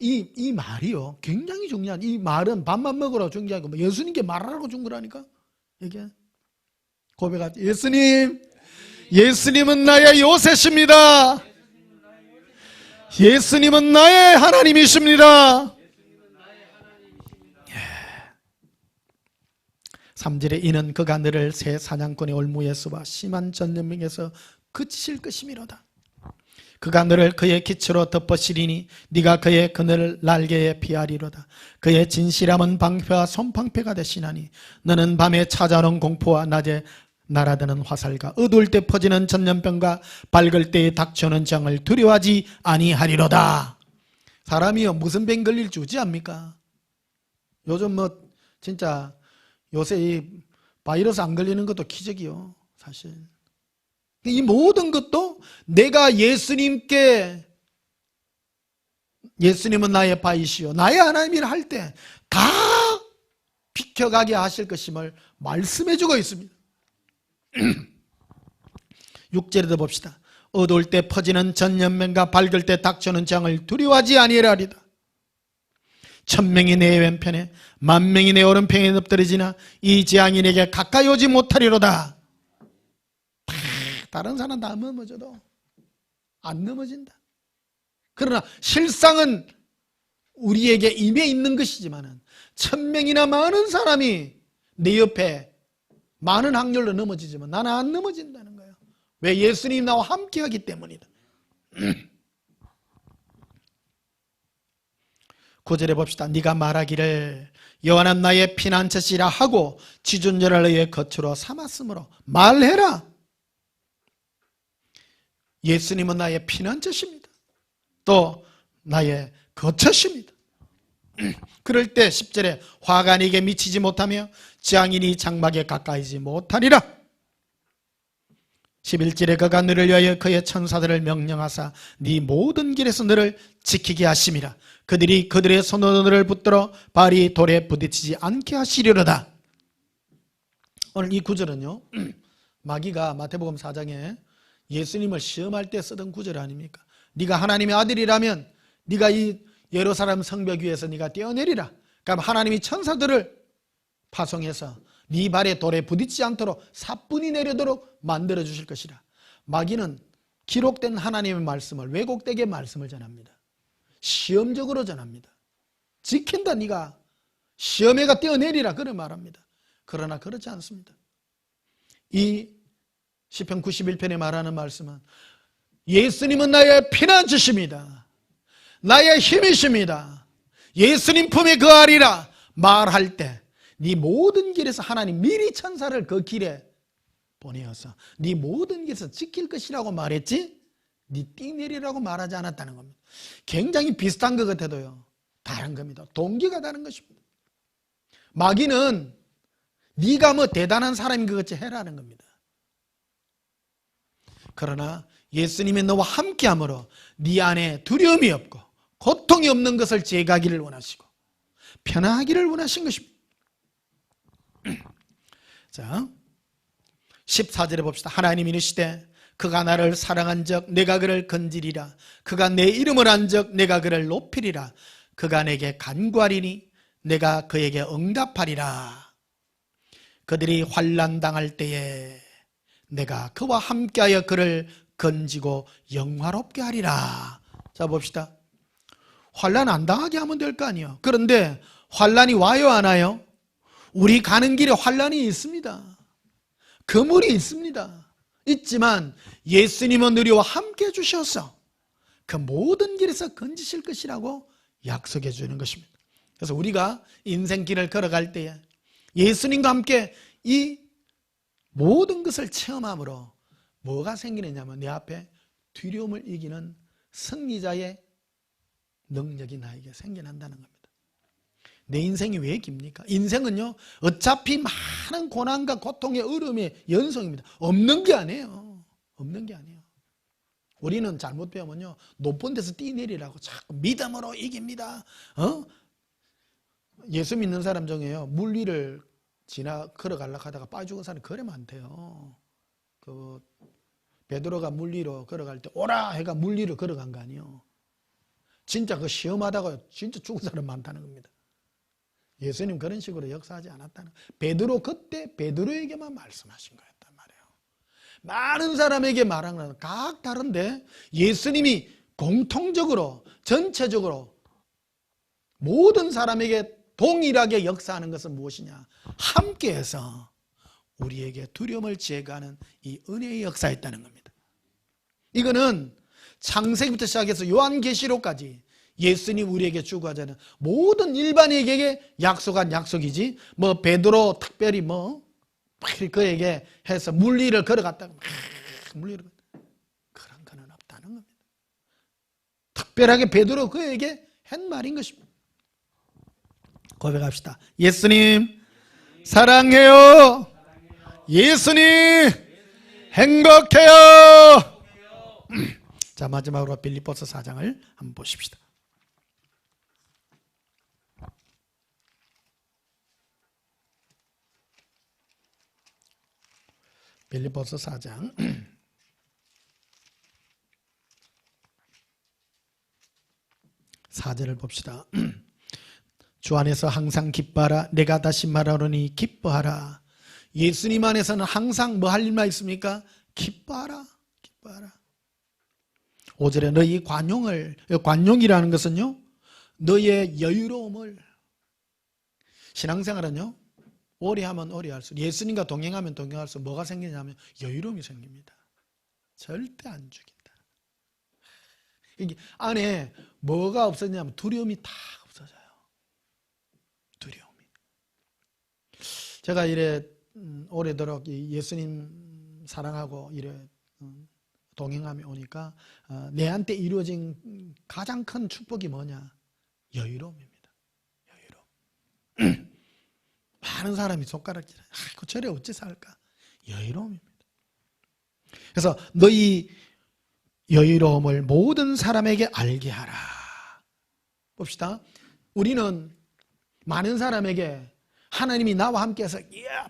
A: 이 말이요 굉장히 중요한, 이 말은 밥만 먹으라고 준 게 아니고 예수님께 말하라고 준 거라니까. 이게 고백하지. 예수님은 나의 요새십니다. 예수님은 나의 하나님이십니다. 3절에 이는 그가 너를 새 사냥꾼의 올무에서와 심한 전염병에서 그치실 것이미로다. 그가 너를 그의 기초로 덮으시리니 네가 그의 그늘 날개에 피하리로다. 그의 진실함은 방패와 손방패가 되시나니 너는 밤에 찾아오는 공포와 낮에 날아드는 화살과 어두울 때 퍼지는 전염병과 밝을 때에 닥쳐오는 재앙을 두려워하지 아니하리로다. 사람이요 무슨 병 걸릴 줄 아십니까? 요즘 진짜 요새 이 바이러스 안 걸리는 것도 기적이요 사실. 이 모든 것도 내가 예수님은 나의 바이시요 나의 하나님이라 할 때 다 비켜가게 하실 것임을 말씀해 주고 있습니다. 6절에도 봅시다. 어두울 때 퍼지는 전염병과 밝을 때 닥쳐오는 재앙을 두려워하지 아니하리다. 1000명이 내 왼편에 10,000명이 내 오른편에 엎드러지나 이 재앙이 내게 가까이 오지 못하리로다. 다른 사람 다 넘어져도 안 넘어진다. 그러나 실상은 우리에게 임해 있는 것이지만 1000명이나 많은 사람이 내 옆에 많은 확률로 넘어지지만 나는 안 넘어진다는 거예요. 왜? 예수님이 나와 함께하기 때문이다. 9절에 봅시다. 네가 말하기를 여호와는 나의 피난처시라 하고 지존절을 너의 거처로 삼았으므로 말해라. 예수님은 나의 피난처십니다. 또 나의 거처십니다. 그럴 때 10절에 화가 네게 미치지 못하며 재앙이 네 장막에 가까이지 못하리라. 11절에 그가 너를 위하여 그의 천사들을 명령하사 네 모든 길에서 너를 지키게 하심이라. 그들이 그들의 손으로 너를 붙들어 발이 돌에 부딪히지 않게 하시리로다. 오늘 이 구절은요 마귀가 마태복음 4장에 예수님을 시험할 때 쓰던 구절 아닙니까? 네가 하나님의 아들이라면 네가 이 예루살렘 성벽 위에서 네가 뛰어내리라. 그럼 하나님이 천사들을 파송해서 네 발에 돌에 부딪히지 않도록 사뿐히 내려도록 만들어 주실 것이라. 마귀는 기록된 하나님의 말씀을 왜곡되게 말씀을 전합니다. 시험적으로 전합니다. 지킨다 네가 시험에가 뛰어내리라 그런 말합니다. 그러나 그렇지 않습니다. 이 시편 91편에 말하는 말씀은 예수님은 나의 피난처십니다. 나의 힘이십니다. 예수님 품에 거하리라 말할 때 네 모든 길에서 하나님 미리 천사를 그 길에 보내어서 네 모든 길에서 지킬 것이라고 말했지 네 뛰내리라고 말하지 않았다는 겁니다. 굉장히 비슷한 것 같아도요 다른 겁니다. 동기가 다른 것입니다. 마귀는 네가 뭐 대단한 사람인 것 같이 해라는 겁니다. 그러나 예수님이 너와 함께함으로 네 안에 두려움이 없고 고통이 없는 것을 제거하기를 원하시고 편안하기를 원하신 것입니다. 자, 14절에 봅시다. 하나님이 이르시되 그가 나를 사랑한 적 내가 그를 건지리라. 그가 내 이름을 안 적 내가 그를 높이리라. 그가 내게 간구하리니 내가 그에게 응답하리라. 그들이 환난 당할 때에 내가 그와 함께하여 그를 건지고 영화롭게 하리라. 자 봅시다. 환난 안 당하게 하면 될 거 아니에요. 그런데 환난이 와요 안 와요? 우리 가는 길에 환난이 있습니다. 그물이 있습니다. 있지만 예수님은 우리와 함께 해주셔서 그 모든 길에서 건지실 것이라고 약속해 주는 것입니다. 그래서 우리가 인생길을 걸어갈 때에 예수님과 함께 이 모든 것을 체험함으로 뭐가 생기느냐면 내 앞에 두려움을 이기는 승리자의 능력이 나에게 생겨난다는 겁니다. 내 인생이 왜 깁니까? 인생은요, 어차피 많은 고난과 고통의 어려움의 연속입니다. 없는 게 아니에요. 없는 게 아니에요. 우리는 잘못 배우면요, 높은 데서 뛰내리라고 자꾸 믿음으로 이깁니다. 예수 믿는 사람 중에요, 물 위를 걸어가려고 하다가 빠지고 사는 그래 많대요. 베드로가 물 위로 걸어갈 때 오라 해가 물 위로 걸어간 거 아니에요. 진짜 그 시험하다가 진짜 죽은 사람 많다는 겁니다. 예수님 그런 식으로 역사하지 않았다는 거예요. 베드로 그때 베드로에게만 말씀하신 거였단 말이에요. 많은 사람에게 말한 건 각 다른데 예수님이 공통적으로 전체적으로 모든 사람에게 동일하게 역사하는 것은 무엇이냐? 함께해서 우리에게 두려움을 제거하는 이 은혜의 역사였다는 겁니다. 이거는 창세기부터 시작해서 요한계시록까지 예수님 우리에게 주고하자는 모든 일반인에게 약속한 약속이지, 뭐 베드로 특별히 뭐 그에게 해서 물리를 걸어갔다고 물리를 그런 거는 없다는 겁니다. 특별하게 베드로 그에게 한 말인 것입니다. 고백합시다. 예수님 사랑해요. 예수님 행복해요. 자, 마지막으로 빌립보서 4장을 한번 보십시다. 빌립보서 4장 4절을 봅시다. 주 안에서 항상 기뻐하라. 내가 다시 말하노니 기뻐하라. 예수님 안에서는 항상 뭐 할 일만 있습니까? 기뻐하라. 기뻐하라. 5절에 너희 관용이라는 것은요, 너의 여유로움을, 신앙생활은요, 오래 하면 오래 할수록, 예수님과 동행하면 동행할수록 뭐가 생기냐면 여유로움이 생깁니다. 절대 안 죽인다. 이게 안에 뭐가 없었냐면 두려움이 다 없어져요. 두려움이. 제가 이래 오래도록 예수님 사랑하고 이래 동행하며 오니까 내한테 이루어진 가장 큰 축복이 뭐냐? 여유로움입니다. 여유로움. 많은 사람이 손가락질해요. 그 절에 어찌 살까? 여유로움입니다. 그래서 너희 여유로움을 모든 사람에게 알게 하라. 봅시다. 우리는 많은 사람에게 하나님이 나와 함께해서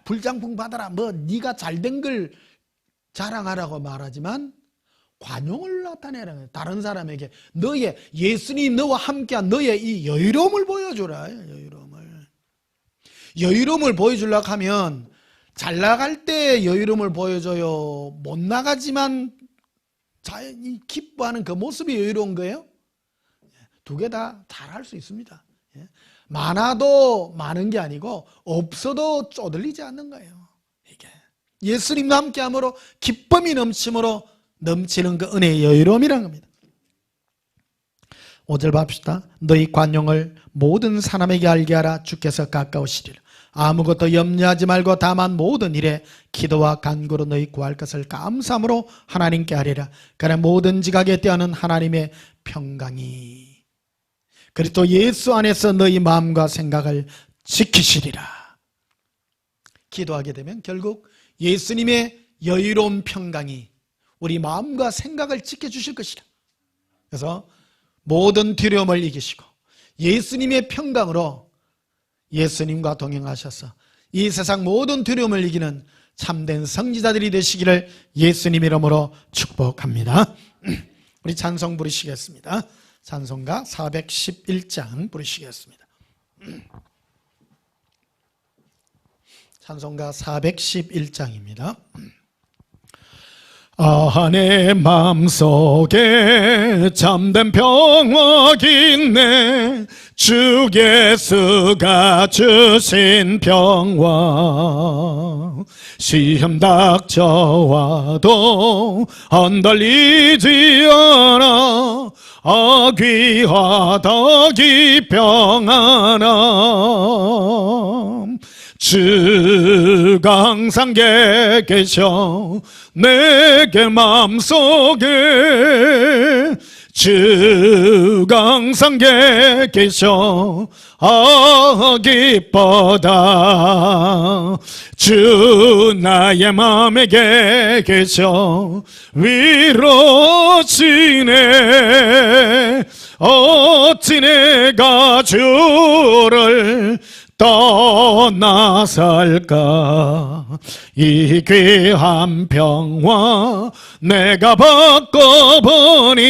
A: 불장풍 받아라, 뭐 네가 잘된 걸 자랑하라고 말하지만 관용을 나타내라는 거예요. 다른 사람에게 너의 예수님 너와 함께한 너의 이 여유로움을 보여주라. 여유로움을 보여주려고 하면 잘 나갈 때 여유로움을 보여줘요? 못 나가지만 자연히 기뻐하는 그 모습이 여유로운 거예요? 두 개 다 잘할 수 있습니다. 많아도 많은 게 아니고 없어도 쪼들리지 않는 거예요. 이게 예수님과 함께함으로 기쁨이 넘치는 그 은혜의 여유로움이라는 겁니다. 5절 봅시다. 너희 관용을 모든 사람에게 알게 하라. 주께서 가까우시리라. 아무것도 염려하지 말고 다만 모든 일에 기도와 간구로 너희 구할 것을 감사함으로 하나님께 하리라. 그래 모든 지각에 뛰어는 하나님의 평강이 그리스도 예수 안에서 너희 마음과 생각을 지키시리라. 기도하게 되면 결국 예수님의 여유로운 평강이 우리 마음과 생각을 지켜주실 것이라. 그래서 모든 두려움을 이기시고 예수님의 평강으로 예수님과 동행하셔서 이 세상 모든 두려움을 이기는 참된 성지자들이 되시기를 예수님 이름으로 축복합니다. 우리 찬송 부르시겠습니다. 찬송가 411장 부르시겠습니다. 찬송가 411장입니다. 내 마음속에 참된 평화 있네. 주 예수가 주신 평화. 시험 닥쳐와도 흔들리지 않아. 귀하다 이 평안함. 주가 항상 계셔 내게 마음속에. 주가 항상 계셔 기뻐다. 주 나의 마음에 계셔 위로지네. 어찌 내가 주를 떠나살까. 이 귀한 평화 내가 바꿔보니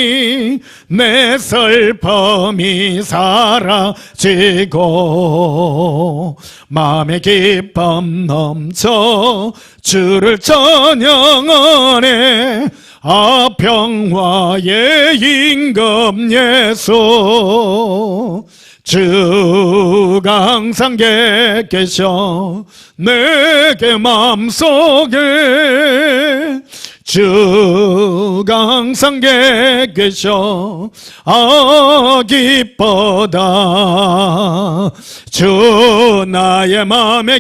A: 내 슬픔이 사라지고 마음의 기쁨 넘쳐 주를 찬양하네. 평화의 임금 예수. 주가 항상 계셔 내게 마음속에. 주가 항상 계셔 기뻐다. 주 나의 마음에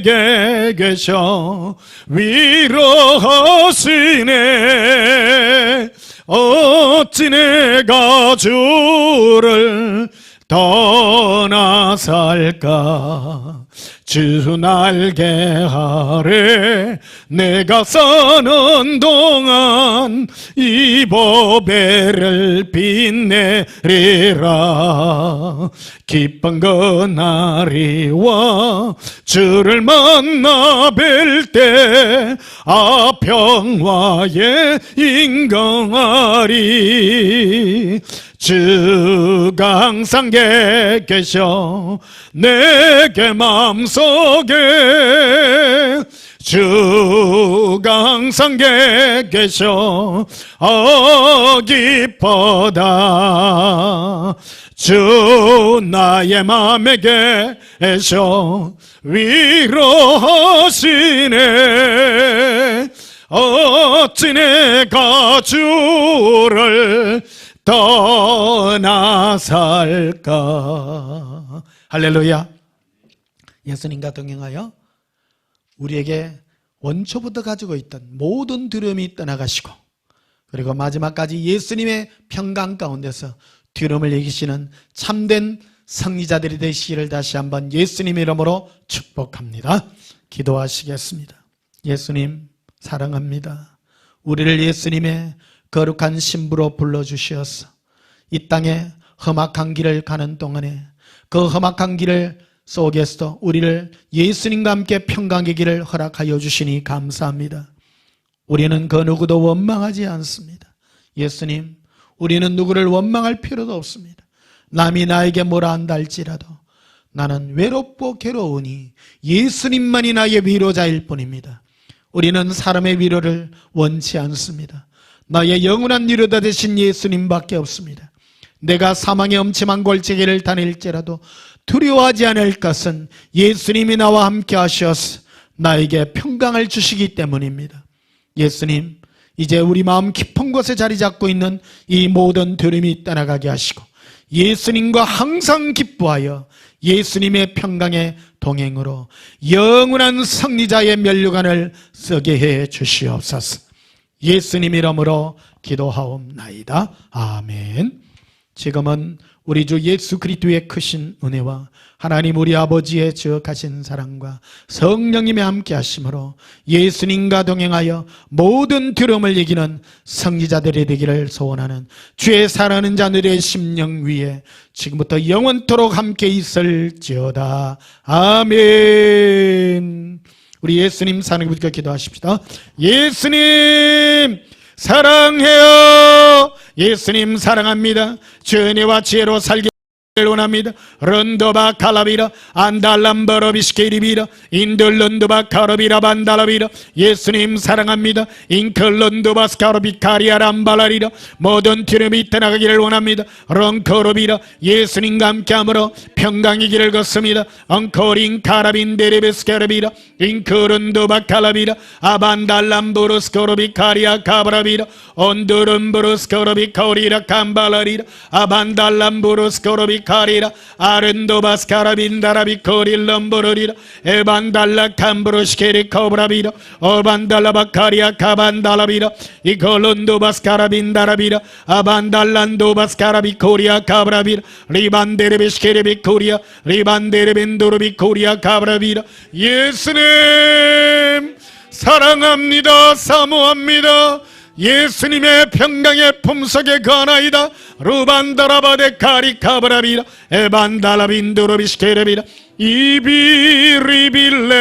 A: 계셔 위로하시네. 어찌 내가 주를 떠나살까. 주 날개 아래 내가 사는 동안 이 보배를 빛내리라. 기쁜 그날이 와 주를 만나 뵐 때 평화에 인강하리. 주가 항상 계셔 내게 마음속에. 주가 항상 계셔 기뻐다. 주 나의 마음에 계셔 위로하시네. 어찌 내가 주를 떠나살까. 할렐루야. 예수님과 동행하여 우리에게 원초부터 가지고 있던 모든 두려움이 떠나가시고, 그리고 마지막까지 예수님의 평강 가운데서 두려움을 이기시는 참된 승리자들이 되시기를 다시 한번 예수님의 이름으로 축복합니다. 기도하시겠습니다. 예수님 사랑합니다. 우리를 예수님의 거룩한 신부로 불러주시어서 이 땅에 험악한 길을 가는 동안에 그 험악한 길을 속에서도 우리를 예수님과 함께 평강의 길을 허락하여 주시니 감사합니다. 우리는 그 누구도 원망하지 않습니다. 예수님, 우리는 누구를 원망할 필요도 없습니다. 남이 나에게 뭐라 한다 할지라도 나는 외롭고 괴로우니 예수님만이 나의 위로자일 뿐입니다. 우리는 사람의 위로를 원치 않습니다. 나의 영원한 위로자 되신 예수님밖에 없습니다. 내가 사망의 엄침한 골짜기를 다닐지라도 두려워하지 않을 것은 예수님이 나와 함께 하셔서 나에게 평강을 주시기 때문입니다. 예수님, 이제 우리 마음 깊은 곳에 자리 잡고 있는 이 모든 두려움이 떠나가게 하시고 예수님과 항상 기뻐하여 예수님의 평강의 동행으로 영원한 승리자의 면류관을 쓰게 해 주시옵소서. 예수님 이름으로 기도하옵나이다. 아멘. 지금은 우리 주 예수 그리스도의 크신 은혜와 하나님 우리 아버지의 지극하신 사랑과 성령님의 함께 하심으로 예수님과 동행하여 모든 두려움을 이기는 승리자들이 되기를 소원하는 주의 사랑하는 자들의 심령 위에 지금부터 영원토록 함께 있을지어다. 아멘. 우리 예수님 사랑을 붙여 기도하십시다. 예수님 사랑해요. 예수님 사랑합니다. 주 은혜와 지혜로 살게 원합니다. 런도바 칼라비라 안달람버러비스케리비라 인들런도바 카로비라 반달라비라 예수님 사랑합니다. 인클런도바스카로비카리아 람발라리라 모든 트름이 떠나가기를 원합니다. 런커로비라 예수님과 함께함으로 평강의 길을 걷습니다. 엉코린 카라빈 데레베스카르비라 인크런도바 칼라비라 아반달람보로스코로비카리아 카브라비라 온두름보로스코로비카오리라 캄발라리라 아반달람보로스코로비카리라 아른도바스카라빈다라비코릴럼보로리라 에반달라 캄브로시케리 코브라비라 오반달라바카리아 카반달라비라 이콜론도바스카라빈다라비라 아반달란도바스카라비코리아 카브라비라 리반데레베시케레비코리아 리반데레벤도르비코리아 카브라비라 예수님 사랑합니다. 사모합니다. 예수님의 평강의 품속에 거하나이다. 루반다라바데 카리카브라비라 에반달라빈도로비시케레비라 이비리빌레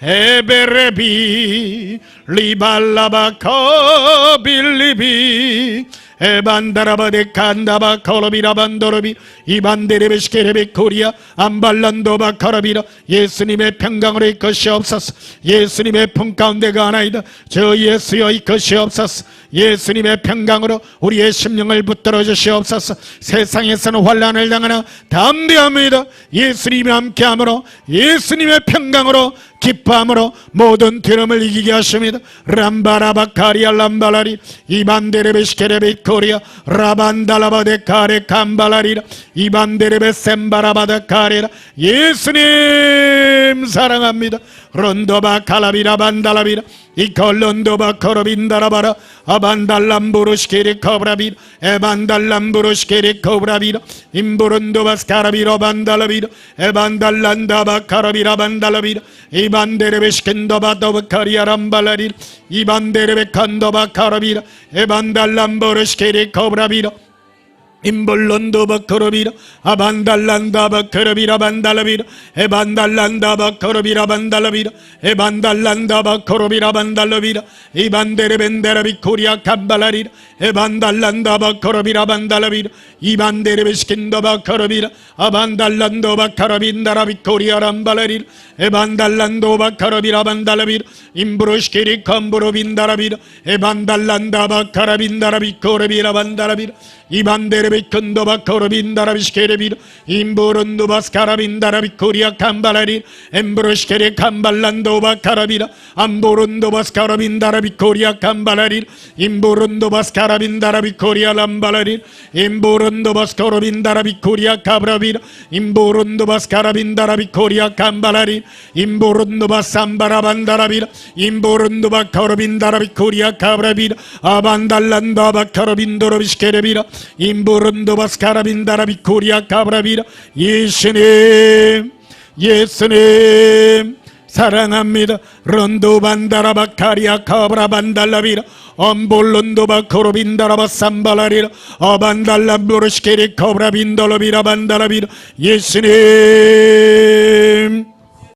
A: 에베레비 리발라바커빌리비 에반다라바데 칸다바 콜로비라반도로비 이반데레베시케레베 코리아 암발란도바 카라비라 예수님의 평강으로 이끄시옵소서. 예수님의 품 가운데 가나이다. 저 예수여 이끄시옵소서. 예수님의 평강으로 우리의 심령을 붙들어 주시옵소서. 세상에서는 환난을 당하나 담대합니다. 예수님이 함께함으로 예수님의 평강으로 기뻐함으로 모든 두려움을 이기게 하십니다. 람바라바카리아 람발라리 이반데레베시케레베 코리아 라반달라바데 카레 캄발라리라 이반데레베 셈바라바데 카레라 예수님 사랑합니다. 론도바 칼라비라 반달라비라 이콜론도바 코로빈다라바라 아반달람부르시케리 코브라비라 에반달람부르시케리 코브라비라 임부른도바스카라비라 반달라비라 에반달란다바 카라비라 반달라비라 이반데레베시켄도바 도바카리아 람발라리라 이반데레베 칸도바 카라비라 에반달람부르시케리 코브라비라 임볼론도바커로비라 아반달란다바커로비라 반달라비라 에반달란다바커로비라 반달라비라 에반달란다바커로비라 반달라비라 이반데레벤데라비코리아 캄발라리라 에반달란다바커로비라 반달라비라 이반데레베시킨도바커로비라 아반달란도바카라빈다라비코리아 람발라리라 에반달란도바카로비라 반달라비라 임브로시키리 컴브로빈다라비라 에반달란다바카라빈다라비코레비라 반달라비라 이반데레비콘도바코로빈다라비시케레비라 임보론도바스카라빈다라비코리아 캄발라리 엠브로시케레 캄발란도바카라비라 암보론도바스카라빈다라비코리아 캄발라리 임보론도바스카라빈다라비코리아 람발라리 임보론도바스카라빈다라비코리아 카브라비라 임보론도바스카라빈다라비코리아 캄발라리 임보론도바삼바라반다라비라 임보론도바카라빈다라비코리아 카브라비라 아반달란다바카라빈도로비시케레비라 임보론도바스카라빈다라비코리아 카브라비라 예수님 예수님 사랑합니다. 론도반다라바카리아 카브라반달라비라 엄볼론도바코로빈다라바 삼발라리라 어반달람보르시케리 코브라빈돌로비라 반달라비라 예수님